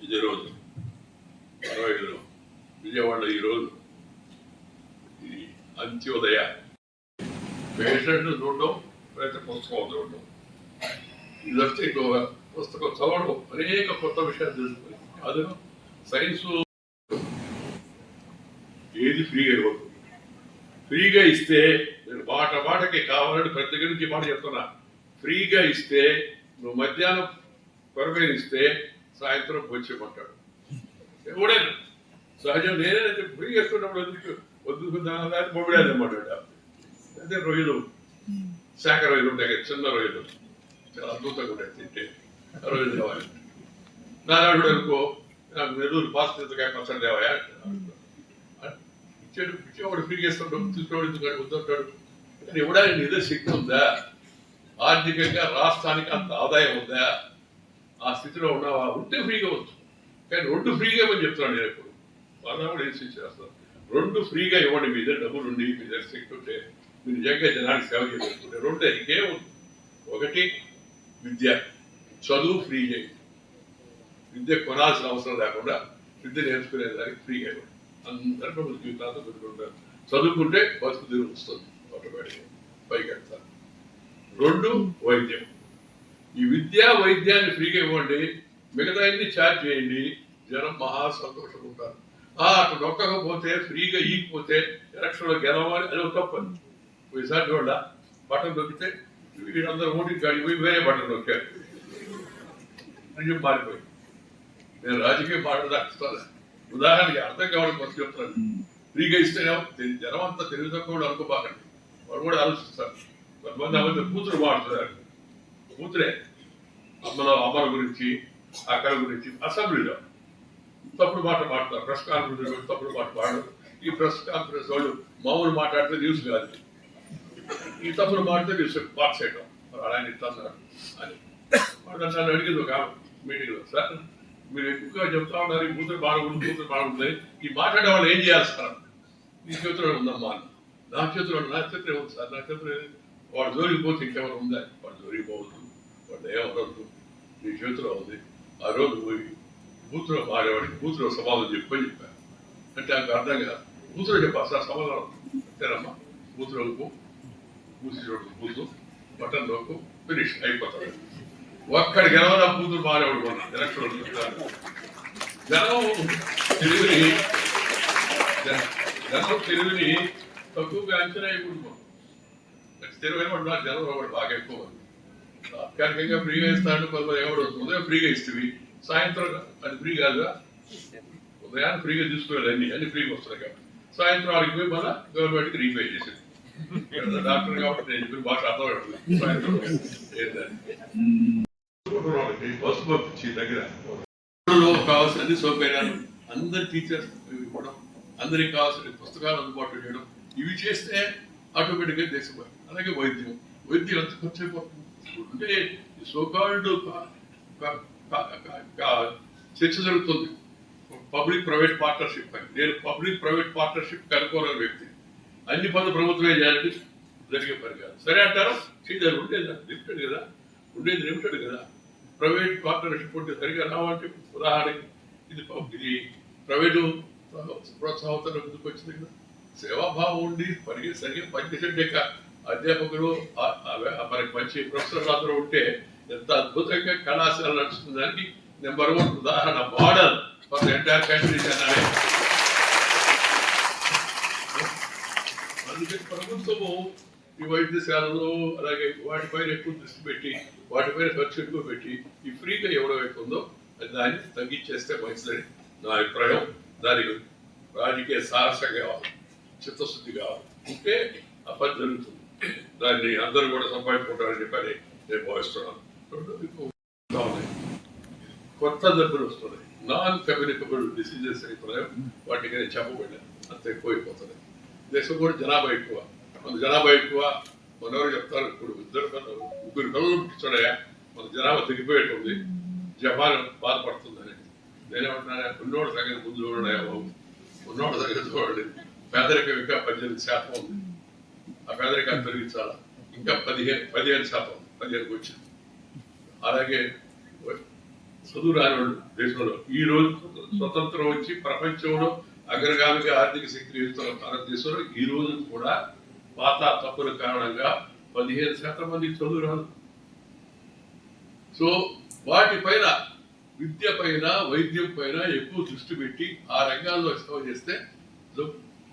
ఇదే రోజు 65లో విజయవాడలో ఈరోజు ఈ అంత్యోదయ పేషెంట్లు చూడడం, ప్రతి పుస్తకం చూడడం, ఇదంతా ఇంకొక పుస్తకం చదవడం, అనేక కొత్త విషయాలు తెలుసుకుని. అది సైన్స్ ఏది ఫ్రీగా ఇవ్వదు. ఫ్రీగా ఇస్తే నేను మాటకి కావాలని ప్రతి దగ్గర నుంచి మాట చెప్తున్నా. ఫ్రీగా ఇస్తే నువ్వు మధ్యాహ్నం కొరమైన ఇస్తే సాయంత్రం వచ్చేయమంటాడు ఎవడైనా. సహజం నేనైతే ఫ్రీగా ఇస్తున్నప్పుడు ఎందుకు వద్దుకుందాని మొబైల్ అన్నమాట. అదే రొయ్యలు, శాఖ రొయ్యలు ఉంటాయి కదా, చిన్న రొయ్యలు, చాలా అద్భుతంగా ఉంటాయి తింటే. రొయ్యలు తేవాలి. నారాయణుడు అనుకో, నాకు నెల్లూరు పాస్తికాయ పచ్చడి తేవాయా ఇచ్చాడు. ఇచ్చేవాడు ఫ్రీగా ఇస్తుంటాడు, తీసుకోవడం వద్దంటాడు. కానీ ఇవ్వడానికి ఏదో శక్తి ఉందా? ఆర్థికంగా రాష్ట్రానికి అంత ఆదాయం ఉందా? ఆ స్థితిలో ఉన్నావా? ఉంటే ఫ్రీగా వచ్చు. కానీ 2 ఫ్రీగా ఇవ్వని చెప్తున్నాను నేను ఎప్పుడు. వాళ్ళ కూడా ఏం చేస్తారు, 2 ఫ్రీగా ఇవ్వండి. మీ దగ్గర డబ్బులు ఉండి, మీ దగ్గర శక్తి ఉంటే, మీరు నిజంగా జనానికి సేవ చేయగలుగుతుంటే 2 ఇంకేముంది. 1 విద్య, చదువు ఫ్రీ చేయండి. విద్య కొనాల్సిన అవసరం లేకుండా విద్య నేర్చుకునేదానికి ఫ్రీగా ఇవ్వండి. అందరికీ మన జీవితాలతో పెట్టుకుంటారు. చదువుకుంటే బతుకు తీరు వస్తుంది, ఆటోమేటిక్గా పైకి వెళ్తారు. 2 వైద్యం. ఈ విద్యా వైద్యాన్ని ఫ్రీగా ఇవ్వండి. మిగతా అన్ని ఛార్జ్ చేయండి, జనం మహా సంతోషంగా ఉంటారు. అటు నొక్కకపోతే ఫ్రీగా ఈకపోతే ఎలక్షన్లో గెలవాలి, అది ఒక తప్పని ఈసారి చూడ బటన్ నొక్కితే వీళ్ళందరూ ఓటింగ్ కాడి పోయి వేరే బటన్ నొక్కారు, నిజం మారిపోయి. నేను రాజకీయ మాట్లాడుతాను, ఉదాహరణకి అర్థం కావడం కోసం చెప్తాను. ఫ్రీగా ఇస్తేనే జనం అంతా తెలివి తక్కువ అనుకోబాకండి, వాళ్ళు కూడా ఆలోచిస్తారు. కొంతమంది అమ్మ కూతురు మాట్లాడుతున్నారు, కూతురే అమ్మల గురించి అక్కల గురించి అసెంబ్లీలో తప్పుడు మాట మాట్లాడతారు, ప్రెస్ కాన్ఫరెన్స్ తప్పుడు మాట మాట్లాడు. ఈ ప్రెస్ కాన్ఫరెన్స్ వాళ్ళు మామూలు మాట్లాడితే న్యూస్ కాదు, ఈ తప్పుడు మాట్లాడితే న్యూస్ పాస్ చేయడం ఆయన ఇస్తున్నారు అని వాళ్ళు నన్ను అడిగింది ఒక మీటింగ్లో. సార్ మీరు ఎక్కువగా చెప్తా ఉన్నారు ఈ కూతురు బాగుంటుంది, ఈ మాట్లాడే వాళ్ళు ఏం చేయాలి సార్? నీ చేతిలో ఉందమ్మా అన్న. నా చేతిలో ఉంది సార్, నా చేతిలో వాడు జోలికి పోతే ఇంకెవరు ఉందా? వాడు జోలికి పోవద్దు, వాడు ఏమవద్దు, నీ చేతిలో ఉంది. ఆ రోజు పోయి బూతులో మారేవాడికి బూతులో సమాధానం చెప్పని చెప్పాను. అంటే నాకు అర్థం కాదు, బూతులో చెప్పాలి సార్ సమాధానం అంతేనమ్మా. బూతులకు బూసి చోటు బూతు బటన్ లోకు ఫినిష్ అయిపోతాడు. ఒక్కడికి గెలవదా బూతులు మారేవాడు కొన్నాను ఎలక్షన్. జనం తెలుగుని తక్కువగా అంచనా అయిపోతున్నాం. తెలివైన వాడు జనం వాడు బాగా ఎక్కువ మంది తాత్కాలికంగా ఫ్రీగా ఇస్తాడు. కొంతమంది ఎవడు ఉదయం ఫ్రీగా ఇస్తుంది, సాయంత్రం అది ఫ్రీ కాదుగా. ఉదయాన్ని ఫ్రీగా తీసుకోవాలి, అన్ని ఫ్రీగా వస్తున్నాయి కాబట్టి సాయంత్రం వాడికి పోయి మళ్ళీ గవర్నమెంట్కి రీపే చేసేది. డాక్టర్ కాబట్టి నేను చెప్పిన భాష అర్థమవుతుంది. సాయంత్రం బస్సు పంపించి దగ్గర కావాల్సిన అన్ని సౌకర్యాలు అందరి టీచర్స్ ఇవ్వడం, అందరికి కావాల్సిన పుస్తకాలు అందుబాటులో చేయడం, ఇవి చేస్తే ఆటోమేటిక్గా దేశం. అలాగే వైద్యం ఎంత ఖర్చు అయిపోతుంది అంటే సోకాల్డ్ చర్చ జరుగుతుంది పబ్లిక్ ప్రైవేట్ పార్ట్నర్షిప్ అని. నేను పబ్లిక్ ప్రైవేట్ పార్ట్నర్షిప్ కనుకోలేని వ్యక్తి. అన్ని పనులు ప్రభుత్వమే చేయాలంటే జరిగే పని కాదు. సరే అంటారా, చేయలేదు, ఉండేది లిమిటెడ్ కదా, ఉండేది లిమిటెడ్ కదా. ప్రైవేట్ పార్ట్నర్షిప్ ఉంటే సరిగా రావాలంటే ఉదాహరణకి ఇది ప్రైవేటు ప్రోత్సాహంతో ముందుకు వచ్చింది కదా. సేవాభావం ఉండి సరిగ్గా పనిచేసే అధ్యాపకులు మనకి మంచి ప్రొఫెసర్లు అందరూ ఉంటే ఎంత అద్భుతంగా కళాశాల నడుస్తుంది. దానికి నెంబర్ 1 ఉదాహరణ మోడల్ ఫర్ ఎంటైర్ కంట్రీస్ అన్నారే. అందుకని ప్రభుత్వము ఈ వైద్యశాలలో అలాగే వాటిపైన ఎక్కువ దృష్టి పెట్టి వాటిపైన ఖర్చు ఎక్కువ పెట్టి ఈ ఫ్రీగా ఎవడం ఉందో దాన్ని తగ్గించేస్తే మంచిదని నా అభిప్రాయం. దానికి రాజకీయ సాహసం కావాలి, చిత్తశుద్ధి కావాలి, ఉంటే ఆ పని జరుగుతుంది. దాన్ని అందరూ కూడా సంపాదించుకుంటారని చెప్పని నేను భావిస్తున్నాను. కొత్త జబ్బులు వస్తున్నాయి, నాన్ కమ్యూనికబుల్ డిసీజెస్ అయిపోయి వాటికి నేను చెప్పబడ్డాను, అంత ఎక్కువైపోతుంది. దేశం కూడా జనాభా ఎక్కువ, మన జనాభా ఎక్కువ. మనెవరు చెప్తారు ఇప్పుడు ముగ్గురు పిల్లలు పుట్టించాడయా, మన జనాభా తగ్గిపోయేటుంది, జపాన్ బాధపడుతుందని. నేనేమంటున్నా, ఉన్నోడు సంగతి ముందు చూడయా బాబు, ఉన్నోడు సంగతి చూడండి. పేదరికం ఇంకా 18% ఉంది, ఆ పేదరికాన్ని తొలగించాలా. ఇంకా 15% 15కి వచ్చింది. అలాగే చదువు రాని వాళ్ళు దేశంలో ఈ రోజు స్వతంత్రం వచ్చి ప్రపంచంలో అగ్రగామిగా ఆర్థిక శక్తి ఎదుగుతున్న భారతదేశంలో ఈ రోజు కూడా పాత తప్పుల కారణంగా 15% మందికి చదువు రాదు. సో వాటిపైన విద్య పైన వైద్యం పైన ఎక్కువ దృష్టి పెట్టి ఆ రంగాల్లో సేవ చేస్తే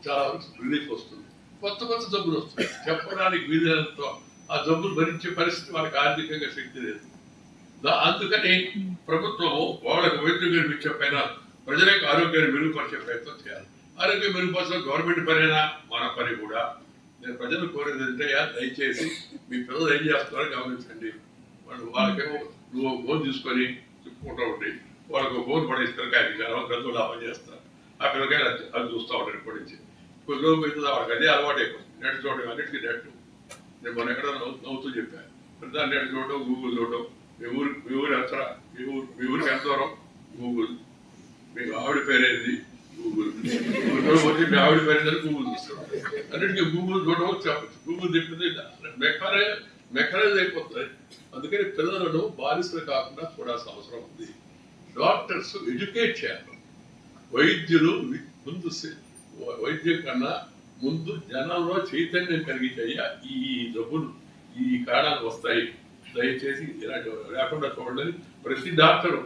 చాలా రిలీఫ్ వస్తుంది. కొత్త జబ్బులు వస్తాయి, చెప్పడానికి వీధులతో ఆ జబ్బులు భరించే పరిస్థితి వాళ్ళకి ఆర్థికంగా శక్తి లేదు. అందుకని ప్రభుత్వము వాళ్ళకి వైద్యం కల్పించే పైన ప్రజలకు ఆరోగ్యాన్ని మెరుగుపరిచే ప్రయత్నం చేయాలి. ఆరోగ్యం మెరుగుపరచడం గవర్నమెంట్ పనైనా మన పని కూడా. నేను ప్రజలు కోరేది ఏంటంటే, దయచేసి మీ పిల్లలు ఏం చేస్తున్నారో గమనించండి. వాళ్ళకేమో నువ్వు ఫోన్ తీసుకొని చెప్పుకుంటూ ఉండి వాళ్ళకు ఫోన్ పడేసి పిల్లకాయకి గంతులు లాభం చేస్తారు. ఆ పిల్లకాయలు అది చూస్తూ ఉంటారు. ఇప్పటి నుంచి కొన్ని రోజులు పోతుంది, వాళ్ళకి అదే అలవాటు అయిపోతుంది. నెట్ చూడడం, అన్నిటికీ నెట్. నేను మన ఎక్కడ నవ్వుతూ చెప్పాను, ప్రధాన నెట్ చూడడం, గూగుల్ చూడడం. మీ ఊరు ఎంత, మీ ఊరికి ఎంత దూరం, గూగుల్. మీకు ఆవిడ పేరేంది, గూగుల్. వచ్చి మీ ఆవిడ పేరేందని గూగుల్ చూస్తాడు. అన్నిటికీ గూగుల్ చూడడం చెప్పచ్చు. గూగుల్ చెప్పింది మెకనైజ్ అయిపోతుంది. అందుకని పిల్లలను బాలిసలు కాకుండా చూడాల్సిన అవసరం ఉంది. డాక్టర్స్ ఎడ్యుకేట్ చేయాలి. వైద్యులు ముందు వైద్యం కన్నా ముందు జనంలో చైతన్యం కలిగించయ్యా, ఈ జబ్బులు ఈ కారణాలు వస్తాయి, దయచేసి ఇలాంటి లేకుండా చూడండి. ప్రతి డాక్టరు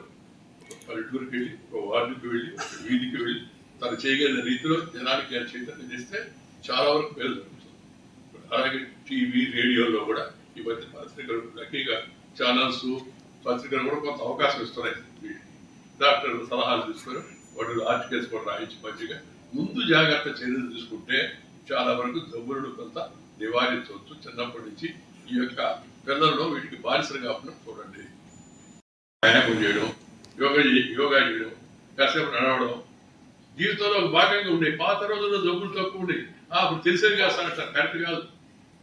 పల్లెటూరుకి వెళ్ళి ఒక వార్డుకి వెళ్ళి ఒక వీధికి వెళ్ళి తను చేయగలిగిన రీతిలో జనానికి చైతన్యం చేస్తే చాలా వరకు మేలు జరుగుతుంది. అలాగే టీవీ రేడియోలో కూడా ఈ మధ్య పత్రికలు లక్కీగా ఛానల్స్ పత్రికలు కూడా కొంత అవకాశం ఇస్తున్నాయి. డాక్టర్లు సలహాలు తీసుకొని వాటిలో ఆర్టికల్స్ కూడా రాయించి మంచిగా ముందు జాగ్రత్త చర్యలు తీసుకుంటే చాలా వరకు జబ్బులను కొంత నివారించవచ్చు. చిన్నప్పటి నుంచి ఈ యొక్క పిల్లల్లో వీటికి బానిసలు కాకుండా చూడండి. వ్యాయామం చేయడం, యోగా చేయడం, కాసేపు నడవడం జీవితంలో ఒక భాగంగా ఉండే. పాత రోజుల్లో జబ్బులు తక్కువ ఉండేవి. అప్పుడు తెలిసేది కాదు సార్, కరెక్ట్ కాదు.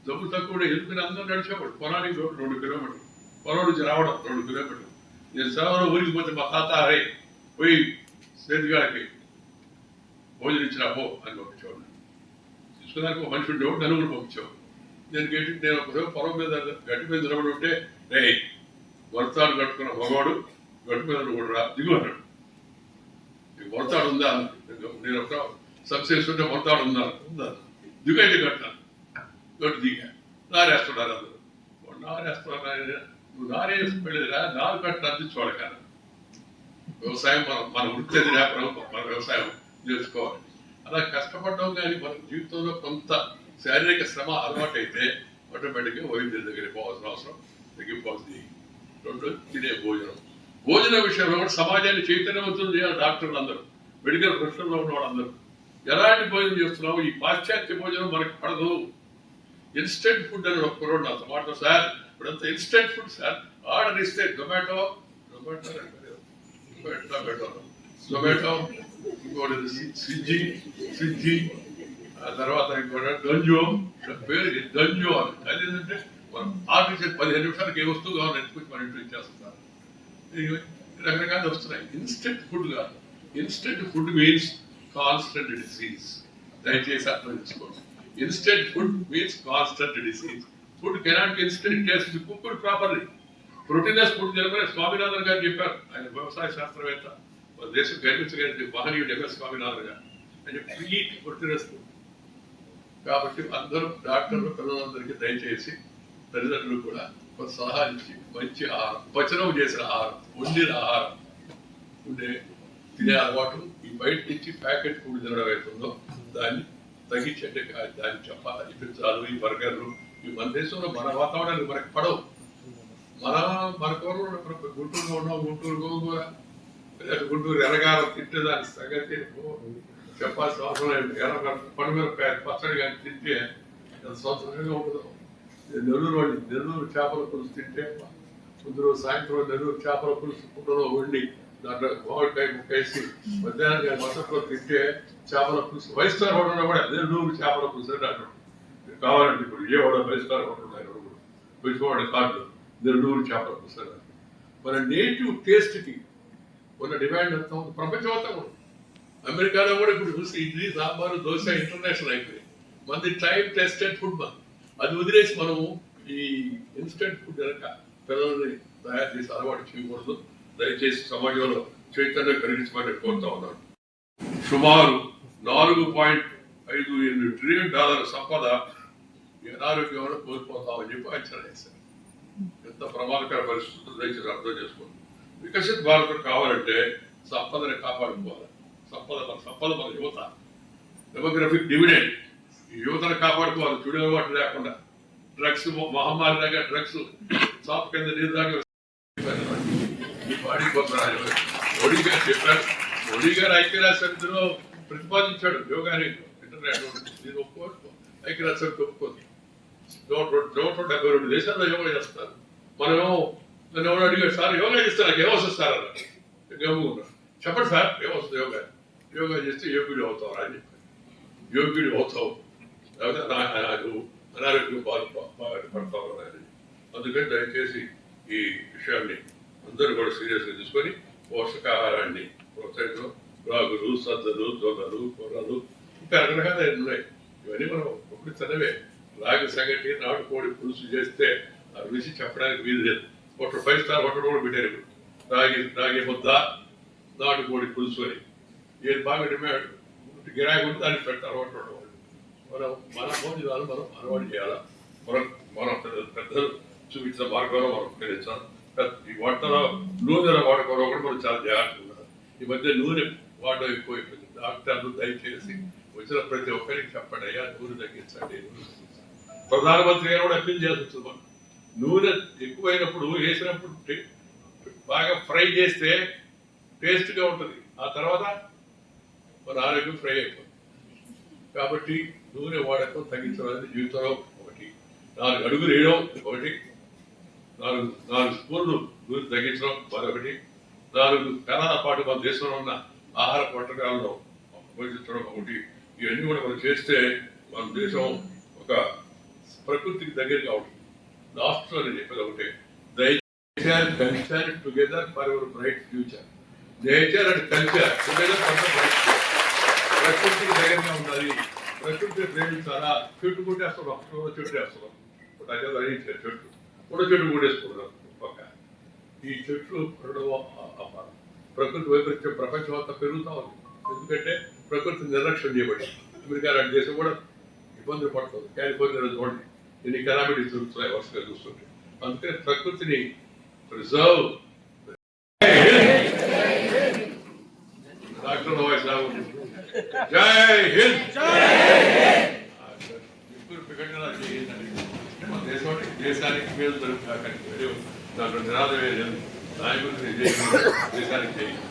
జబ్బులు తక్కువ ఉండే, ఎందుకని అందరూ నడిచేవాడు. పొలానికి 2 కిలోమీటర్లు, పొలం నుంచి రావడం 2 కిలోమీటర్లు. నేను సెలవులో ఊరికి పోతే మా తాత అరే పోయి సేతుగాడికి భోజనం ఇచ్చినా పో అని పంపించేవాడు. తీసుకున్నాక ఒక మనిషి ఉండేవాడు, నలుగురు పంపించేవాడు. నేను ఒక పొలం మీద గట్టి మీద నిలబడి ఉంటే రే వర్తాడు కట్టుకున్న మగవాడు గట్టు మీద కూడా రా దిగు అన్నాడు. వర్తాడు ఉందా నేను ఒక సబ్సిడీస్ ఉంటే వర్తాడు ఉందా దిగైతే కట్టాను. గట్టు దిగా నారేస్తున్నారు అందరూ. నారేస్తున్నారు, నువ్వు నారేసుకెళ్ళేదిరా, నారు కట్టు అందించుకోవాలి. కానీ వ్యవసాయం మన వృత్తి అది లేకపోవడం, మన వ్యవసాయం నేర్చుకోవాలి. అలా కష్టపడడం కానీ మన జీవితంలో కొంత శారీరక శ్రమ అలవాటు అయితే ఆటోమేటిక్గా వైద్యుల దగ్గరికి పోవాల్సిన అవసరం తగ్గిపోతుంది. 2 తినే భోజనం విషయంలో కూడా సమాజాన్ని చైతన్యవంతం చేయాలి. డాక్టర్లు అందరూ, మెడికల్ ప్రొఫెషన్లో ఉన్న వాళ్ళందరూ ఎలాంటి భోజనం చేస్తున్నాము. ఈ పాశ్చాత్య భోజనం మనకి పడదు. ఇన్స్టెంట్ ఫుడ్ అని ఒక్కరోజు నాతో మాట సార్, ఇప్పుడంతా ఇన్స్టెంట్ ఫుడ్ సార్. ఆర్డర్ ఇస్తే జొమాటో స్విగ్గీ, ఆ తర్వాత ఇంకోటి గంజో, పేరు గంజో అని. అది ఏంటంటే మనం ఆర్డర్ చేసి 15 నిమిషాలకి ఏ వస్తువు కావాలి ఎత్తుకొచ్చి మన ఇంట్లో ఇచ్చేస్తున్నారు. రకరకాలు వస్తున్నాయి. ఇన్స్టెంట్ ఫుడ్ కాదు. Instant food means constant disease. దయచేసి అర్థం చేసుకోండి. Instant food means constant disease. Food cannot be instant, it has to be cooked properly. Proteinous food తినమని స్వామినాథన్ గారు చెప్పారు. ఆయన వ్యవసాయ శాస్త్రవేత్త, మన దేశం గర్వించగలిగిన మహనీయుడు ఎంఎస్ స్వామినాథన్ గారు. ఆయన ఈట్ ప్రోటీనస్ ఫుడ్. కాబట్టి అందరూ డాక్టర్లు పిల్లలందరికీ దయచేసి తల్లిదండ్రులు కూడా కొంత సలహా ఇచ్చి మంచి ఆహారం, పచనం చేసిన ఆహారం, వండిన ఆహారం ఉండే తినే అలవాటు, ఈ బయట నుంచి ప్యాకెట్ ఫుడ్ తినడం అవుతుందో దాన్ని తగ్గించండి. దాన్ని చెప్పాలి. ఈ పిజ్జాలు, ఈ బర్గర్లు, ఈ మన దేశంలో మన వాతావరణానికి మనకి పడవు. మన కూరలు గుంటూరులో ఉన్నాం, గుంటూరు గోంగూర, గుంటూరు ఎరగారం తింటే దాని సంగతి చెప్పాల్సిన అవసరం లేదు. పండుగ పచ్చడి కానీ తింటే ఎంత సంతోషంగా ఉండదు. నెల్లూరు చేపల పులుసు తింటే ముందు రోజు సాయంత్రం నెల్లూరు చేపల పులుసు కుండలో వండి దాంట్లో మామిడికాయ ముక్కేసి మధ్యాహ్నం మసట్లో తింటే చేపల పులుసు. 5 స్టార్ హోటల్లో కూడా నెల్లూరు చేపల పులుసు అంటే అంటారు. కావాలంటే ఇప్పుడు ఏ హోటల్ 5 స్టార్ హోటల్ విజయవాడ కార్డులో నెల్లూరు చేపల పులుసు అన్నారు. మన నేటివ్ టేస్ట్కి ఉన్న డిమాండ్ ఎంత ఉంది ప్రపంచం అంతా కూడా. అమెరికాలో కూడా ఇప్పుడు చూసి ఇడ్లీ, సాంబారు, దోశ ఇంటర్నేషనల్ అయిపోయింది. మనది టైం టెస్టెడ్ ఫుడ్ మనం. అది వదిలేసి మనం ఈ ఇన్స్టెంట్ ఫుడ్ కనుక పిల్లల్ని తయారు చేసి అలవాటు చేయకూడదు. దయచేసి సమాజంలో చైతన్యం కలిగించమని కోరుతా ఉన్నాను. సుమారు $4.58 ట్రిలియన్ సంపద అనారోగ్యంలో కోల్పోతామని చెప్పి అంచనా వేశారు. ఎంత ప్రమాదకర పరిస్థితులు దయచేసి అర్థం చేసుకోండి. వికసిత భారతం కావాలంటే సంపదని కాపాడుకోవాలి. సంపద మన యువత, డెమోగ్రఫిక్ డివిడెండ్. ఈ యువతను కాపాడుకోవాలి. చెడు అలవాటు లేకుండా డ్రగ్స్ మహమ్మారి దాకా డ్రగ్స్ సాప్ కింద నీరు దాకా ఈ బాడీ కోసం మోడీ గారు చెప్పారు. మోడీ గారు ఐక్యరాజ్య సమితిలో ప్రతిపాదించాడు యోగాని. ఇంటర్నెట్ నేను ఒప్పుకోవచ్చు, ఐక్యరాజ్య సమితి ఒప్పుకోదు. 172 దేశాల్లో యోగా చేస్తారు. మనమేమో నన్ను ఎవరు అడిగాడు, సార్ యోగా చేస్తే నాకు ఏమొస్తుంది సార్ అన్న. గమ్ముకున్నాను. చెప్పండి సార్ ఏమొస్తుంది యోగా చేస్తే యోగ్యుడు అవుతావు అని చెప్పారు. యోగ్యుడు అవుతావు, లేకపోతే అనారోగ్యం పడతావు అని. అందుకని దయచేసి ఈ విషయాన్ని అందరూ కూడా సీరియస్గా తీసుకొని పోషకాహారాన్ని ప్రోత్సహించడం. రాగులు, సద్దలు, జొన్నలు, కొర్రలు, ఇంకా రకరకాల ఉన్నాయి. ఇవన్నీ మనం ఒకటి తినవే. రాగి సంగటి, నాటుకోడి పులుసు చేస్తే ఆ రుచి చెప్పడానికి వీలు లేదు. 5 స్టార్ హోటల్ కూడా పెట్టారు ఇప్పుడు. రాగి ముద్ద, నాటుకోడి పులుసు అని. ఏది బాగా డిమాండ్ గిరాకీ ఉంటే దాన్ని పెట్టారు హోటల్. మన భోజనాలు మనం అలవాటు చేయాలా. మనం పెద్దలు చూపించిన మార్గంలో మనం ఉపయోగించాలి. ఈ వంటలో నూనెల వాడుకోవడం కూడా మనం చాలా జాగ్రత్తగా ఉండాలి. ఈ మధ్య నూనె వాడడం ఎక్కువైపోయింది. డాక్టర్లు దయచేసి వచ్చిన ప్రతి ఒక్కరికి చెప్పండి, అయ్యా నూనె తగ్గించండి. ప్రధానమంత్రి గారు కూడా అప్పీల్ చేస్తుంది. మనం నూనె ఎక్కువైనప్పుడు వేసినప్పుడు బాగా ఫ్రై చేస్తే టేస్ట్గా ఉంటుంది, ఆ తర్వాత మన ఆరోగ్యం ఫ్రై అయిపోతుంది. కాబట్టి నూనె వాడకం తగ్గించడం అనేది జీవితంలో ఒకటి. 4 అడుగులు వేయడం ఒకటి, 4 స్పూన్లు నూనె తగ్గించడం మరొకటి, 4 కాలాల పాటు మన దేశంలో ఉన్న ఆహార వంటకాలను ఉపయోగించడం ఒకటి. ఇవన్నీ కూడా మనం చేస్తే మన దేశం ఒక ప్రకృతికి దగ్గరగా ఉంటుంది. లాస్ట్లో నేను చెప్పేది ఒకటే, nature culture together for your bright future. Nature and culture together for the bright future. ప్రకృతికి దగ్గరగా ఉండాలి, ప్రకృతిని ప్రేమించాలా. చెట్టు కొట్టేస్తున్నాం, ఒక్క చెట్టు వేస్తున్నాం, చెట్టు కూడా చెట్టు కొట్టేసుకుంటున్నాం పక్క. ఈ చెట్లు ప్రకృతి వైపరీత్యం ప్రపంచం అంతా పెరుగుతూ ఉంది. ఎందుకంటే ప్రకృతి నిర్లక్ష్యం చేయబడి అమెరికా లాంటి దేశం కూడా ఇబ్బందులు పడుతుంది. కాలిఫోర్నియా చూడండి ఎన్ని కెలామిటీస్ జరుగుతున్నాయి వరుసగా చూస్తుంటే. అందుకని ప్రకృతిని ప్రిజర్వ్. డాక్టర్ వాయిస్ జై హింద్. ఇప్పుడు ప్రకటన చేయండి. మన దేశానికి మేలు జరుగుతుంది. దాంట్లో నిరాదమే లేదు. నాయకుడిని దేశానికి చేయండి.